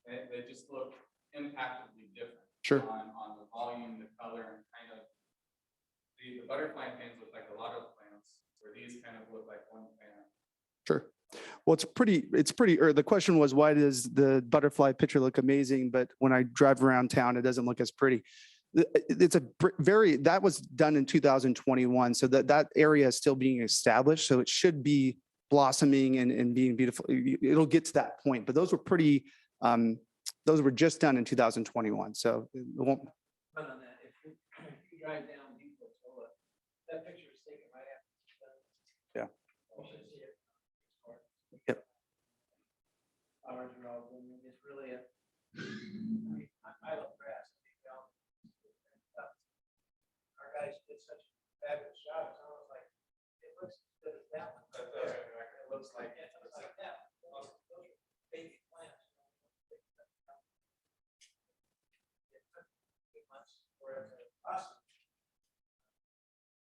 and they just look impactedly different Sure. on the volume, the color, and kind of, the butterfly plants look like a lot of plants, where these kind of look like one plant. Sure. Well, or the question was, why does the butterfly picture look amazing, but when I drive around town, it doesn't look as pretty? It's that was done in 2021. So that area is still being established. So it should be blossoming and being beautiful. It'll get to that point, but those were just done in 2021. So it won't. On that, if you drive down Depot, that picture is taken right after. Yeah. You should see it. Yep. Flowers are all blooming. It's really I love grass. Our guys did such a fabulous job. It's almost like, it looks as good as that one. It looks like. It looks like that. Those are baby plants. It took 8 months for it to blossom.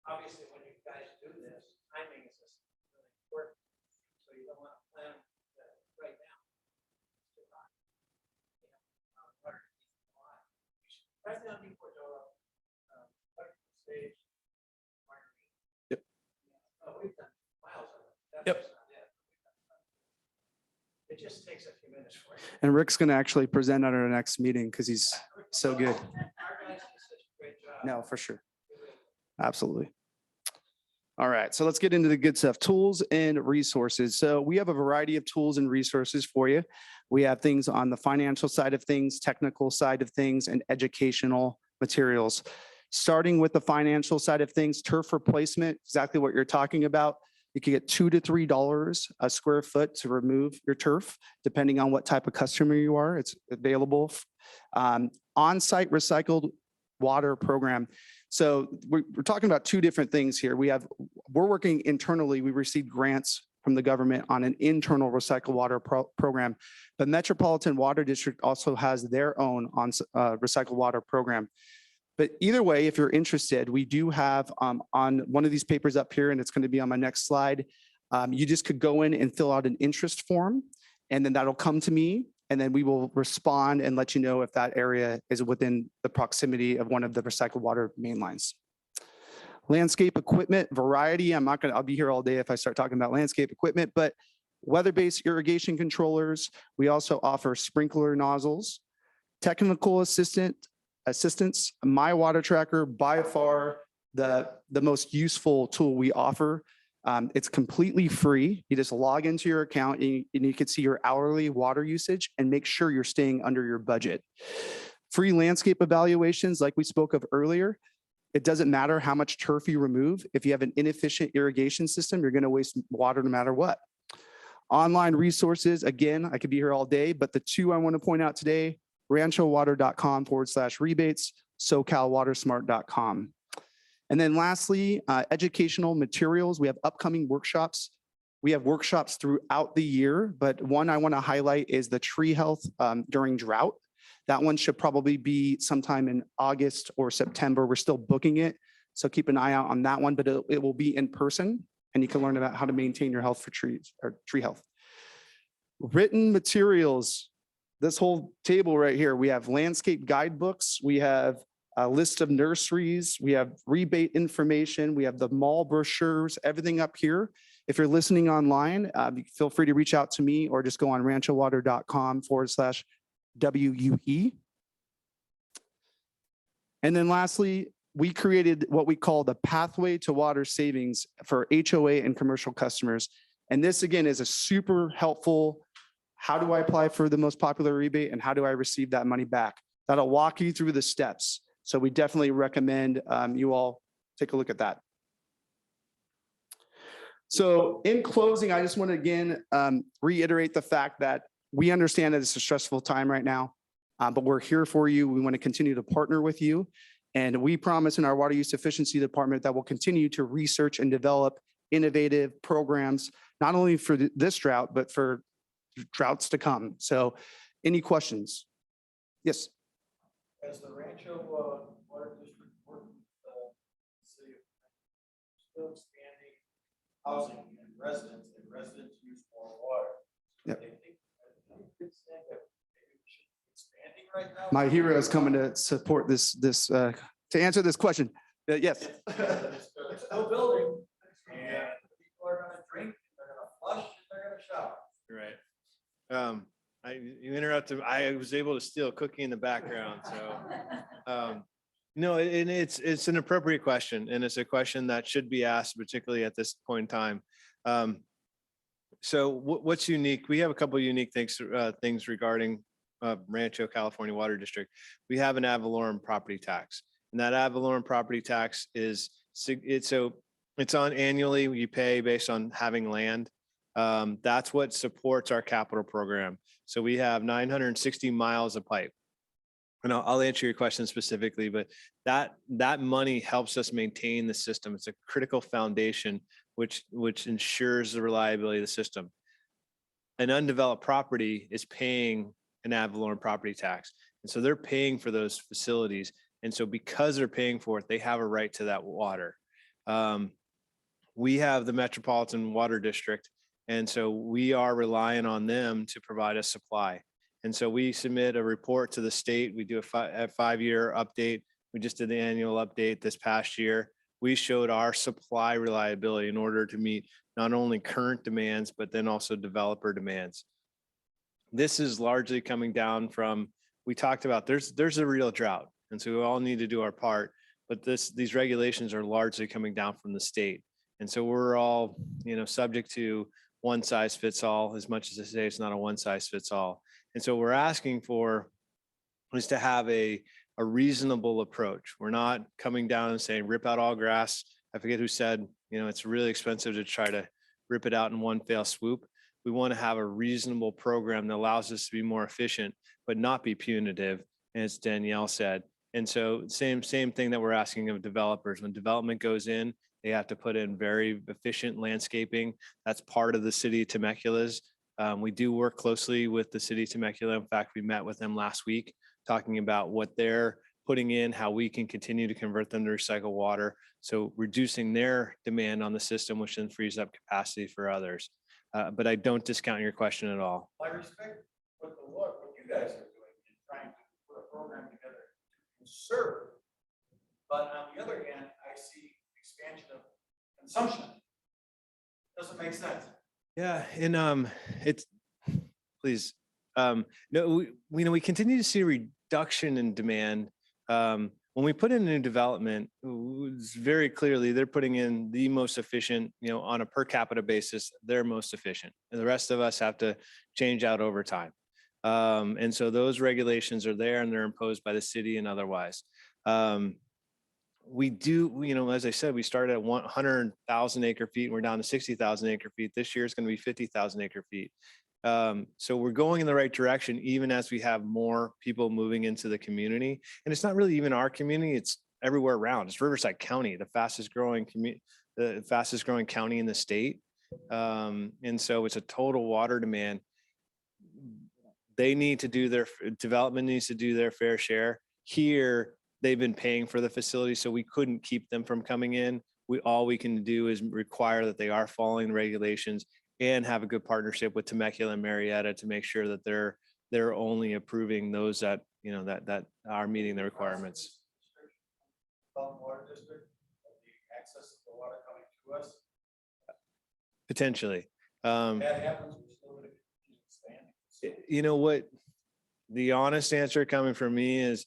Obviously, when you guys do this, timing is just really important. So you don't want to plan right now. It's too hot. Water needs a lot. Right now, people are stage. Yep. We've done miles of it. That's Yep. just not it. It just takes a few minutes for you. And Rick's going to actually present at our next meeting because he's so good. Our guys do such a great job. No, for sure. Absolutely. All right, so let's get into the good stuff, tools and resources. So we have a variety of tools and resources for you. We have things on the financial side of things, technical side of things, and educational materials. Starting with the financial side of things, turf replacement, exactly what you're talking about. You can get $2 to $3 a square foot to remove your turf, depending on what type of customer you are. It's available. On-site recycled water program. So we're talking about two different things here. We're working internally. We received grants from the government on an internal recycled water program, but Metropolitan Water District also has their own recycled water program. But either way, if you're interested, we do have on one of these papers up here, and it's going to be on my next slide. You just could go in and fill out an interest form, and then that'll come to me, and then we will respond and let you know if that area is within the proximity of one of the recycled water main lines. Landscape equipment variety. I'll be here all day if I start talking about landscape equipment, but weather-based irrigation controllers. We also offer sprinkler nozzles, technical assistance, My Water Tracker, by far the most useful tool we offer. It's completely free. You just log into your account and you can see your hourly water usage and make sure you're staying under your budget. Free landscape evaluations, like we spoke of earlier. It doesn't matter how much turf you remove. If you have an inefficient irrigation system, you're going to waste water no matter what. Online resources, again, I could be here all day, but the two I want to point out today, ranchowater.com/rebates, SoCalWatersmart.com. And then lastly, educational materials. We have upcoming workshops. We have workshops throughout the year, but one I want to highlight is the tree health during drought. That one should probably be sometime in August or September. We're still booking it, so keep an eye out on that one, but it will be in person, and you can learn about how to maintain your health for trees or tree health. Written materials. This whole table right here, we have landscape guidebooks, we have a list of nurseries, we have rebate information, we have the mall brochures, everything up here. If you're listening online, feel free to reach out to me or just go on ranchowater.com/WUE. And then lastly, we created what we call the Pathway to Water Savings for HOA and commercial customers. And this again is a super helpful, how do I apply for the most popular rebate and how do I receive that money back? That'll walk you through the steps. So we definitely recommend you all take a look at that. So in closing, I just want to again reiterate the fact that we understand that it's a stressful time right now, but we're here for you. We want to continue to partner with you. And we promise in our water use efficiency department that we'll continue to research and develop innovative programs, not only for this drought, but for droughts to come. So any questions? Yes. As the Rancho Water District work with the city of still expanding housing and residents use more water. Yep. They think that maybe we should be expanding right now. My hero is coming to support to answer this question. Yes. It's no building, and people are gonna drink, they're gonna flush, and they're gonna shower. Right. You interrupted. I was able to steal a cookie in the background. So, no, and it's an appropriate question, and it's a question that should be asked, particularly at this point in time. So what's unique? We have a couple of unique things regarding Rancho, California Water District. We have an ad valorem property tax, and that ad valorem property tax it's on annually. You pay based on having land. That's what supports our capital program. So we have 960 miles of pipe. And I'll answer your question specifically, but that money helps us maintain the system. It's a critical foundation which ensures the reliability of the system. An undeveloped property is paying an ad valorem property tax. And so they're paying for those facilities. And so because they're paying for it, they have a right to that water. We have the Metropolitan Water District, and so we are relying on them to provide us supply. And so we submit a report to the state. We do a 5-year update. We just did the annual update this past year. We showed our supply reliability in order to meet not only current demands, but then also developer demands. This is largely coming down from, we talked about there's a real drought. And so we all need to do our part, but these regulations are largely coming down from the state. And so we're all, subject to one size fits all, as much as I say it's not a one size fits all. And so we're asking for is to have a reasonable approach. We're not coming down and saying, rip out all grass. I forget who said, it's really expensive to try to rip it out in one fell swoop. We want to have a reasonable program that allows us to be more efficient, but not be punitive, as Danielle said. And so same thing that we're asking of developers. When development goes in, they have to put in very efficient landscaping. That's part of the city of Temecula's. We do work closely with the city of Temecula. In fact, we met with them last week talking about what they're putting in, how we can continue to convert them to recycle water. So reducing their demand on the system, which then frees up capacity for others. But I don't discount your question at all. I respect what you guys are doing in trying to put a program together to conserve. But on the other hand, I see expansion of consumption. Doesn't make sense. Yeah, and it's please. No, we continue to see a reduction in demand. When we put in new development, it's very clearly they're putting in the most efficient, on a per capita basis, they're most efficient. And the rest of us have to change out over time. And so those regulations are there and they're imposed by the city and otherwise. We do, as I said, we started at 100,000 acre feet and we're down to 60,000 acre feet. This year is going to be 50,000 acre feet. So we're going in the right direction, even as we have more people moving into the community. And it's not really even our community, it's everywhere around. It's Riverside County, the fastest growing county in the state. And so it's a total water demand. They need to do development needs to do their fair share. Here, they've been paying for the facility, so we couldn't keep them from coming in. All we can do is require that they are following regulations and have a good partnership with Temecula and Marietta to make sure that they're only approving those that that are meeting the requirements. Water district, the access to the water coming to us. Potentially. That happens, we're still going to keep expanding. You know what? The honest answer coming from me is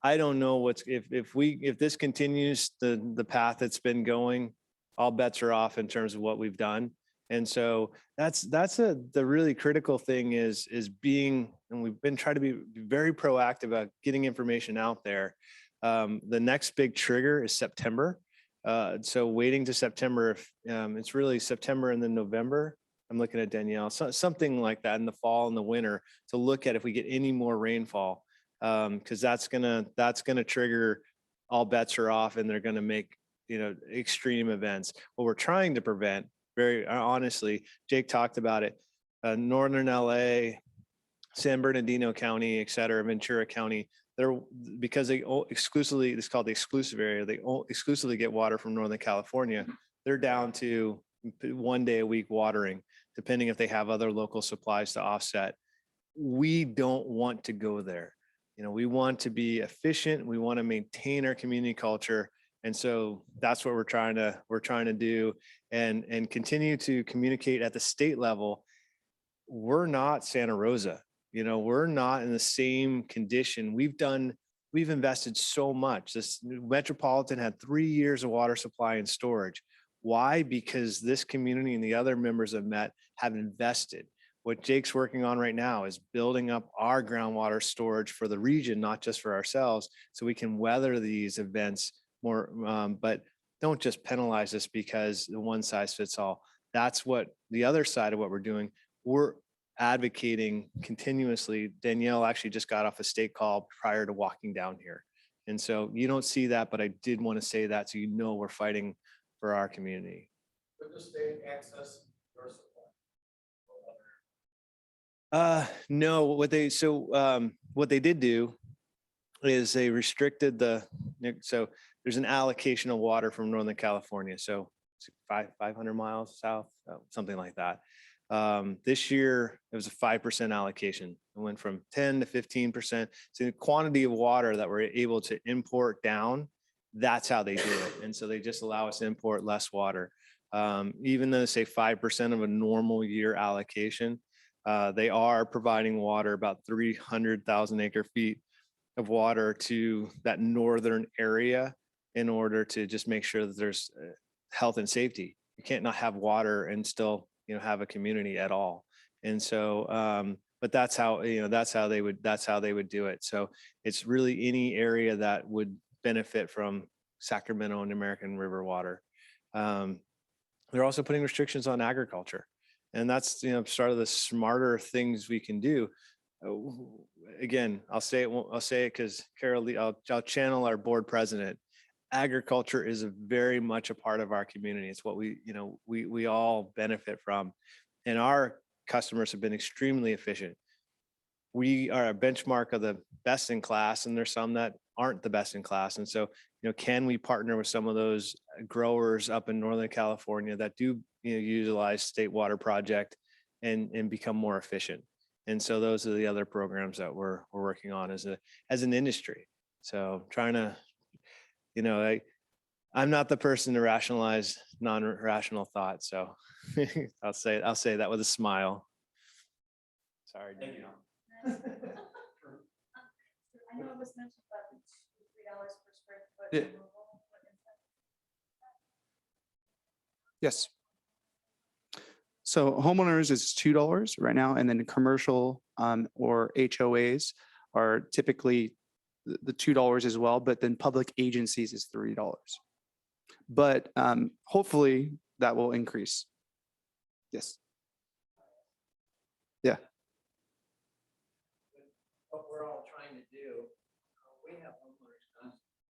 I don't know if this continues the path it's been going, all bets are off in terms of what we've done. And so the really critical thing is being, and we've been trying to be very proactive about getting information out there. The next big trigger is September. So waiting to September, it's really September and then November. I'm looking at Danielle, something like that in the fall and the winter to look at if we get any more rainfall. Because that's gonna trigger all bets are off and they're gonna make extreme events. What we're trying to prevent, very honestly, Jake talked about it, northern LA, San Bernardino County, et cetera, Ventura County, because they exclusively, it's called the exclusive area, they exclusively get water from Northern California. They're down to 1 day a week watering, depending if they have other local supplies to offset. We don't want to go there. We want to be efficient. We want to maintain our community culture. And so that's what we're trying to do and continue to communicate at the state level. We're not Santa Rosa. We're not in the same condition. We've invested so much. This metropolitan had 3 years of water supply and storage. Why? Because this community and the other members of Met have invested. What Jake's working on right now is building up our groundwater storage for the region, not just for ourselves, so we can weather these events more, but don't just penalize us because the one size fits all. That's what the other side of what we're doing. We're advocating continuously. Danielle actually just got off a state call prior to walking down here. And so you don't see that, but I did want to say that so we're fighting for our community. Could the state access your supply? No, what they did do is they restricted so there's an allocation of water from Northern California. So 500 miles south, something like that. This year, it was a 5% allocation. It went from 10 to 15%. So the quantity of water that we're able to import down, that's how they do it. And so they just allow us to import less water. Even though say 5% of a normal year allocation, they are providing water, about 300,000 acre feet of water to that northern area in order to just make sure that there's health and safety. You can't not have water and still have a community at all. And so but that's how they would do it. So it's really any area that would benefit from Sacramento and American River water. They're also putting restrictions on agriculture, and that's sort of the smarter things we can do. Again, I'll say it because Carol Lee, I'll channel our board president. Agriculture is very much a part of our community. It's what we all benefit from, and our customers have been extremely efficient. We are a benchmark of the best in class, and there's some that aren't the best in class. And so, can we partner with some of those growers up in Northern California that do utilize State Water Project and become more efficient? And so those are the other programs that we're working on as an industry. So trying to, I'm not the person to rationalize non-rational thoughts. So I'll say that with a smile. Sorry, Danielle. I know it was mentioned about the $3 per square foot. Yeah. removal. What is that? Yes. So homeowners is $2 right now, and then commercial or HOAs are typically the $2 as well, but then public agencies is $3. But hopefully that will increase. Yes. Yeah. What we're all trying to do, we have homeowners constantly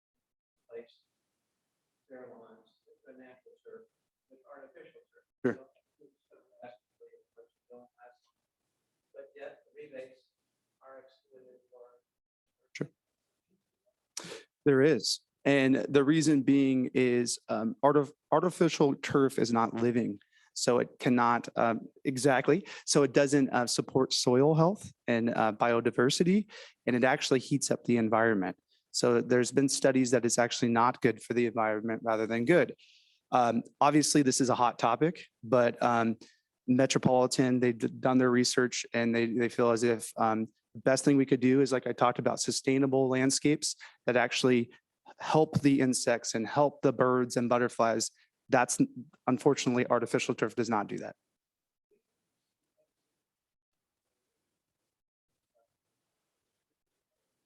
place their lawns with the natural turf, with artificial turf. Sure. But yet the rebates are excluded for. There is. And the reason being is artificial turf is not living. So it cannot, exactly. So it doesn't support soil health and biodiversity, and it actually heats up the environment. So there's been studies that it's actually not good for the environment rather than good. Obviously, this is a hot topic, but Metropolitan, they've done their research and they feel as if the best thing we could do is, like I talked about, sustainable landscapes that actually help the insects and help the birds and butterflies. That's unfortunately, artificial turf does not do that.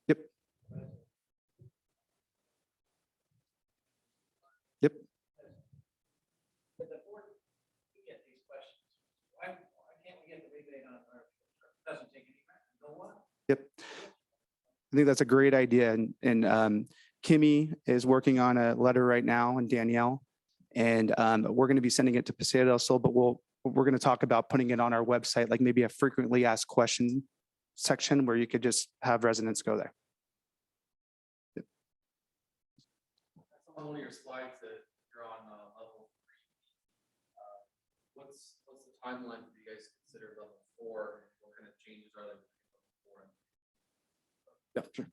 Yep. Yep. But the board, we get these questions. Why can't we get the rebate on our, doesn't take any time, no one? Yep. I think that's a great idea. And Kimmy is working on a letter right now, and Danielle, and we're going to be sending it to Paseo del Sol, but we're going to talk about putting it on our website, like maybe a frequently asked question section where you could just have residents go there. Yep. That's on one of your slides that you're on level 3. What's the timeline for you guys to consider level 4? What kind of changes are there between level 4 and Yeah, sure.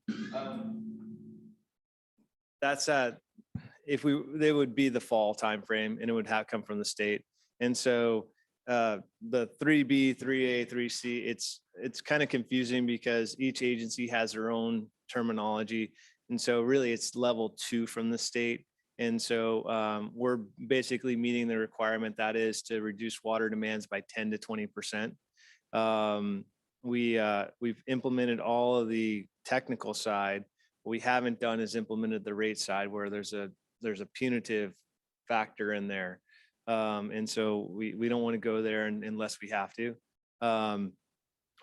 That's they would be the fall timeframe and it would have come from the state. And so the 3B, 3A, 3C, it's kind of confusing because each agency has their own terminology. And so really it's level 2 from the state. And so we're basically meeting the requirement that is to reduce water demands by 10 to 20%. We've implemented all of the technical side. What we haven't done is implemented the rate side where there's a punitive factor in there. And so we don't want to go there unless we have to.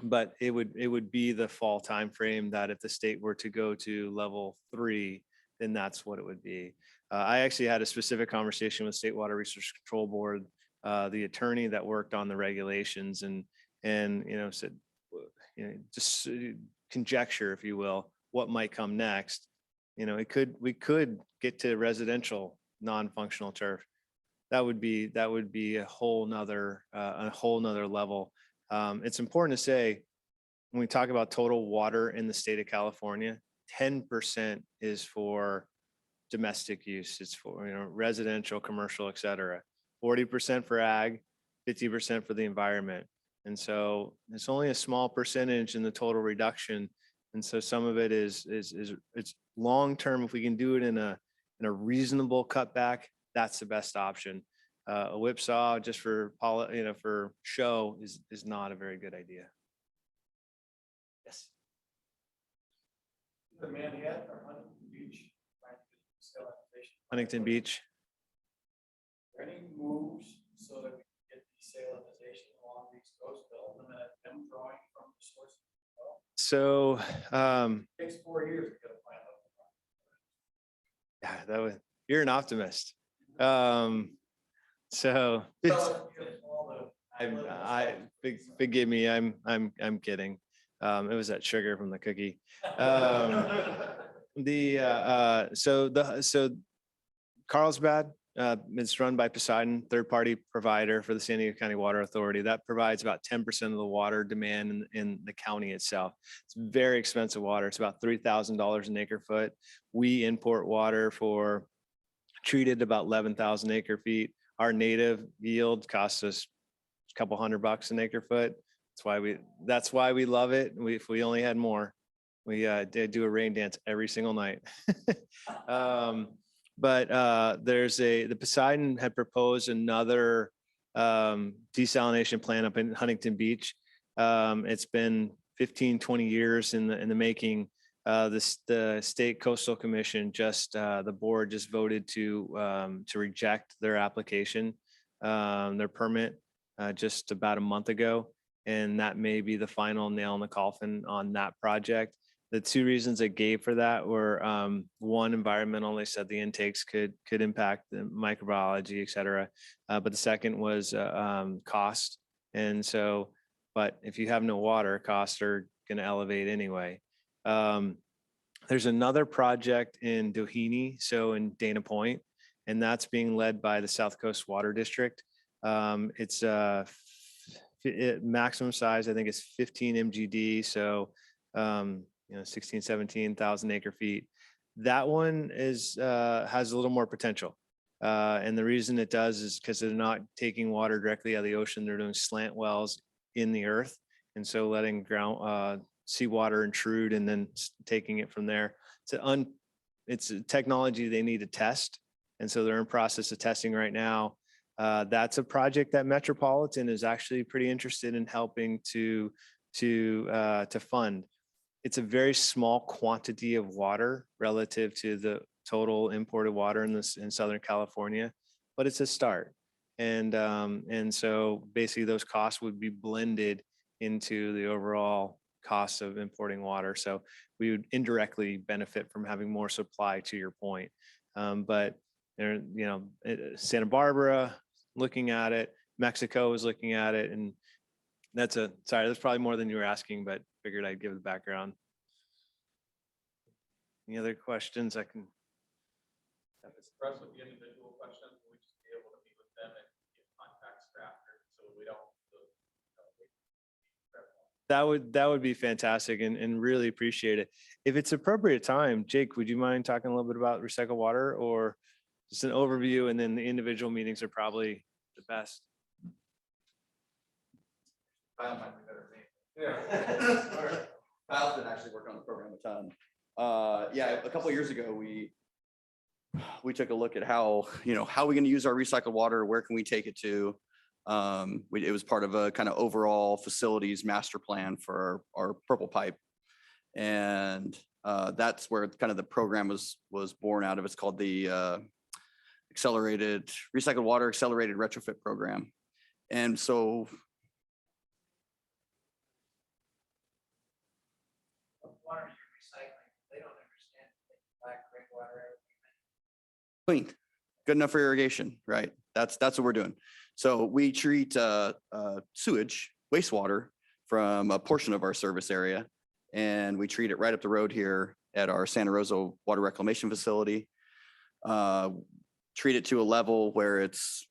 But it would be the fall timeframe that if the state were to go to level 3, then that's what it would be. I actually had a specific conversation with State Water Resource Control Board, the attorney that worked on the regulations and said, just conjecture, if you will, what might come next. We could get to residential non-functional turf. That would be a whole nother level. It's important to say when we talk about total water in the state of California, 10% is for domestic use. It's for residential, commercial, et cetera. 40% for ag, 50% for the environment. And so it's only a small percentage in the total reduction. And so some of it is it's long term. If we can do it in a reasonable cutback, that's the best option. A whipsaw just for for show is not a very good idea. Yes. The Manhattan or Huntington Beach. Huntington Beach. Are there any moves so that we can get desalinization along the East Coast to eliminate them drawing from the source? So It takes 4 years to get a plant up. yeah, you're an optimist. So forgive me, I'm kidding. It was that sugar from the cookie. So Carlsbad, it's run by Poseidon, third-party provider for the San Diego County Water Authority. That provides about 10% of the water demand in the county itself. It's very expensive water. It's about $3,000 an acre foot. We import water for treated about 11,000 acre feet. Our native yield costs us a couple $100 an acre foot. That's why we love it. If we only had more, we did do a rain dance every single night. But the Poseidon had proposed another desalination plant up in Huntington Beach. It's been 15, 20 years in the making. The State Coastal Commission the board just voted to reject their application, their permit just about a month ago. And that may be the final nail in the coffin on that project. The two reasons they gave for that were one, environmental. They said the intakes could impact the microbiology, et cetera. But the second was cost. And so, but if you have no water, costs are going to elevate anyway. There's another project in Doheny, so in Dana Point, and that's being led by the South Coast Water District. It's maximum size, I think it's 15 MGD, so 16, 17,000 acre feet. That one has a little more potential. And the reason it does is because they're not taking water directly out of the ocean. They're doing slant wells in the earth. And so letting seawater intrude and then taking it from there. It's a technology they need to test. And so they're in process of testing right now. That's a project that Metropolitan is actually pretty interested in helping to fund. It's a very small quantity of water relative to the total imported water in Southern California, but it's a start. And so basically those costs would be blended into the overall costs of importing water. So we would indirectly benefit from having more supply, to your point. But there, Santa Barbara looking at it, Mexico is looking at it, and that's probably more than you were asking, but figured I'd give the background. Any other questions? I can. For us with the individual questions, we just be able to meet with them and get contacts drafted, so we don't. That would be fantastic and really appreciate it. If it's appropriate time, Jake, would you mind talking a little bit about recycled water or just an overview, and then the individual meetings are probably the best. Kyle might be better than me. Yeah. Kyle's been actually working on the program a ton. Yeah, a couple of years ago, we took a look at how are we going to use our recycled water? Where can we take it to? It was part of a kind of overall facilities master plan for our purple pipe. And that's where kind of the program was born out of. It's called the Accelerated Recycled Water Accelerated Retrofit Program. And so Water you're recycling, they don't understand black gray water. clean, good enough for irrigation, right? That's what we're doing. So we treat sewage, wastewater from a portion of our service area, and we treat it right up the road here at our Santa Rosa Water Reclamation Facility. Treat it to a level where it's,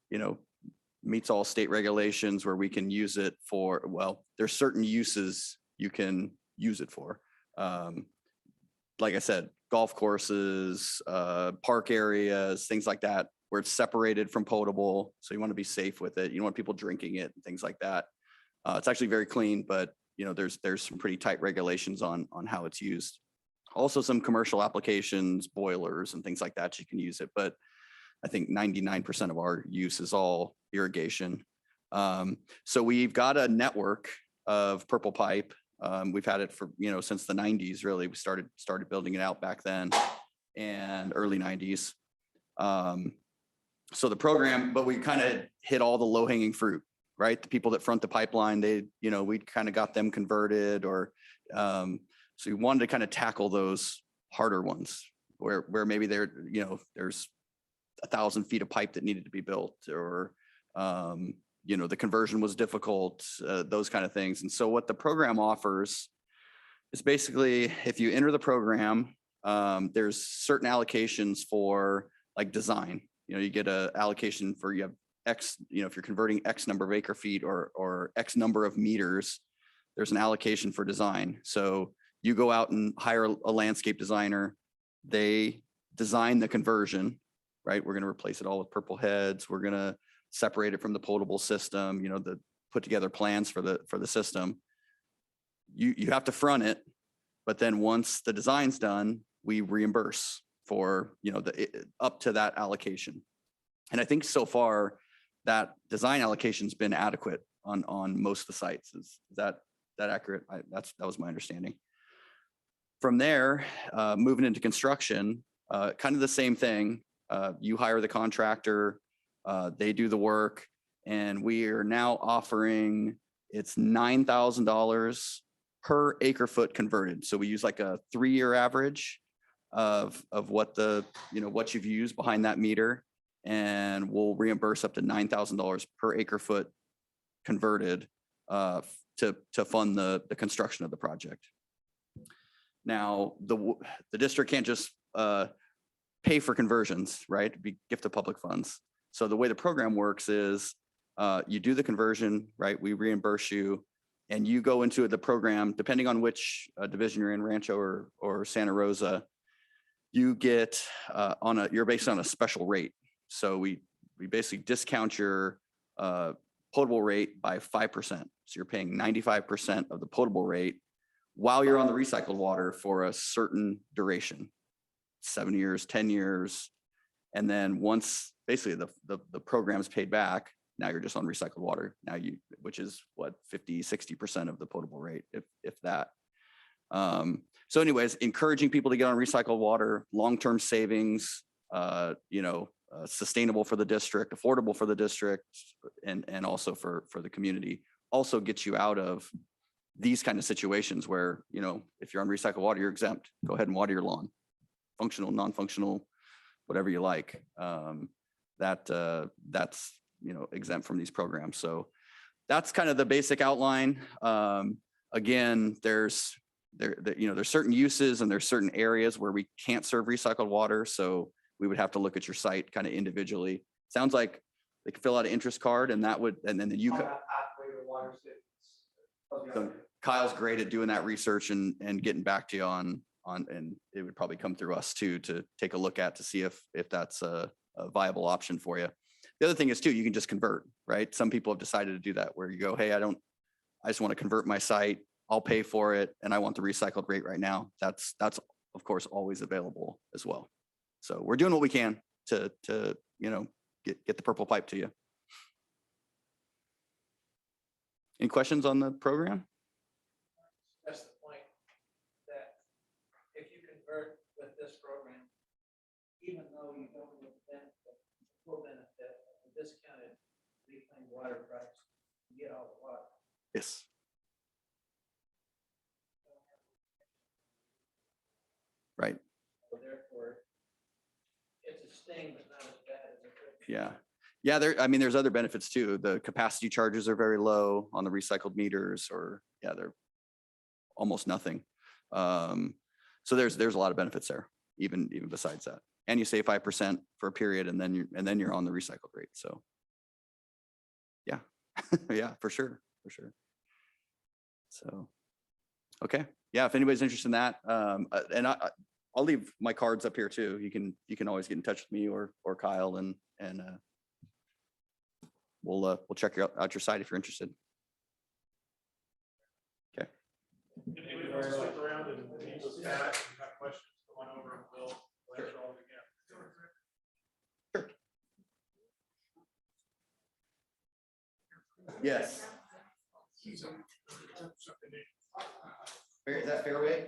meets all state regulations, where we can use it for, well, there's certain uses you can use it for. Like I said, golf courses, park areas, things like that, where it's separated from potable. So you want to be safe with it. You don't want people drinking it and things like that. It's actually very clean, but there's some pretty tight regulations on how it's used. Also some commercial applications, boilers and things like that, you can use it. But I think 99% of our use is all irrigation. So we've got a network of purple pipe. We've had it for, since the 90s, really. We started building it out back then and early 90s. So the program, but we kind of hit all the low hanging fruit, right? The people that front the pipeline, we kind of got them converted, or so we wanted to kind of tackle those harder ones where maybe there's 1,000 feet of pipe that needed to be built, or the conversion was difficult, those kind of things. And so what the program offers is basically, if you enter the program, there's certain allocations for like design. You get a allocation for, you have X, if you're converting X number of acre feet or X number of meters, there's an allocation for design. So you go out and hire a landscape designer, they design the conversion, right? We're going to replace it all with purple heads. We're going to separate it from the potable system, put together plans for the system. You have to front it, but then once the design's done, we reimburse for, up to that allocation. And I think so far that design allocation's been adequate on most of the sites. Is that accurate? That was my understanding. From there, moving into construction, kind of the same thing. You hire the contractor, they do the work, and we are now offering, it's $9,000 per acre foot converted. So we use like a 3-year average of what what you've used behind that meter, and we'll reimburse up to $9,000 per acre foot converted to fund the construction of the project. Now, the district can't just pay for conversions, right? Be gift of public funds. So the way the program works is you do the conversion, right? We reimburse you, and you go into the program, depending on which division you're in, Rancho or Santa Rosa, you get you're based on a special rate. So we basically discount your potable rate by 5%. So you're paying 95% of the potable rate while you're on the recycled water for a certain duration, 7 years, 10 years. And then once basically the program's paid back, now you're just on recycled water. Now which is what, 50, 60% of the potable rate, if that. So anyways, encouraging people to get on recycled water, long-term savings, sustainable for the district, affordable for the district, and also for the community. Also gets you out of these kind of situations where, if you're on recycled water, you're exempt. Go ahead and water your lawn. Functional, non-functional, whatever you like. That's exempt from these programs. So that's kind of the basic outline. Again, there's certain uses and there's certain areas where we can't serve recycled water. So we would have to look at your site kind of individually. Sounds like they could fill out an interest card, and then you could. Kyle's great at doing that research and getting back to you on, and it would probably come through us too, to take a look at to see if that's a viable option for you. The other thing is too, you can just convert, right? Some people have decided to do that where you go, hey, I just want to convert my site. I'll pay for it and I want the recycled rate right now. That's of course always available as well. So we're doing what we can to get the purple pipe to you. Any questions on the program? That's the point, that if you convert with this program, even though you don't get the benefit, the full benefit of the discounted reclaimed water price, you get all the water. Yes. Right. So therefore, it's a sting, but not as bad as it could be. Yeah. Yeah, there's other benefits too. The capacity charges are very low on the recycled meters, or they're almost nothing. So there's a lot of benefits there, even besides that. And you save 5% for a period, and then you're on the recycled rate. So yeah, yeah, for sure. So, okay. Yeah, if anybody's interested in that, and I'll leave my cards up here too. You can always get in touch with me or Kyle, and we'll check out your site if you're interested. Okay. If anybody wants to stick around and meet with Pat, if you have questions, come on over and we'll answer all we can. Yes. Is that fairway?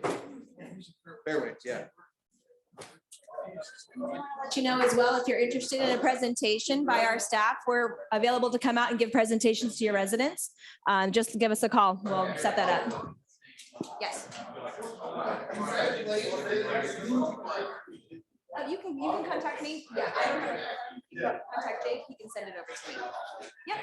Fairway, yeah. Let you know as well, if you're interested in a presentation by our staff, we're available to come out and give presentations to your residents. Just give us a call. We'll set that up. Yes. You can contact me. Yeah. I don't have- you can contact Jake. He can send it over to me. Yep.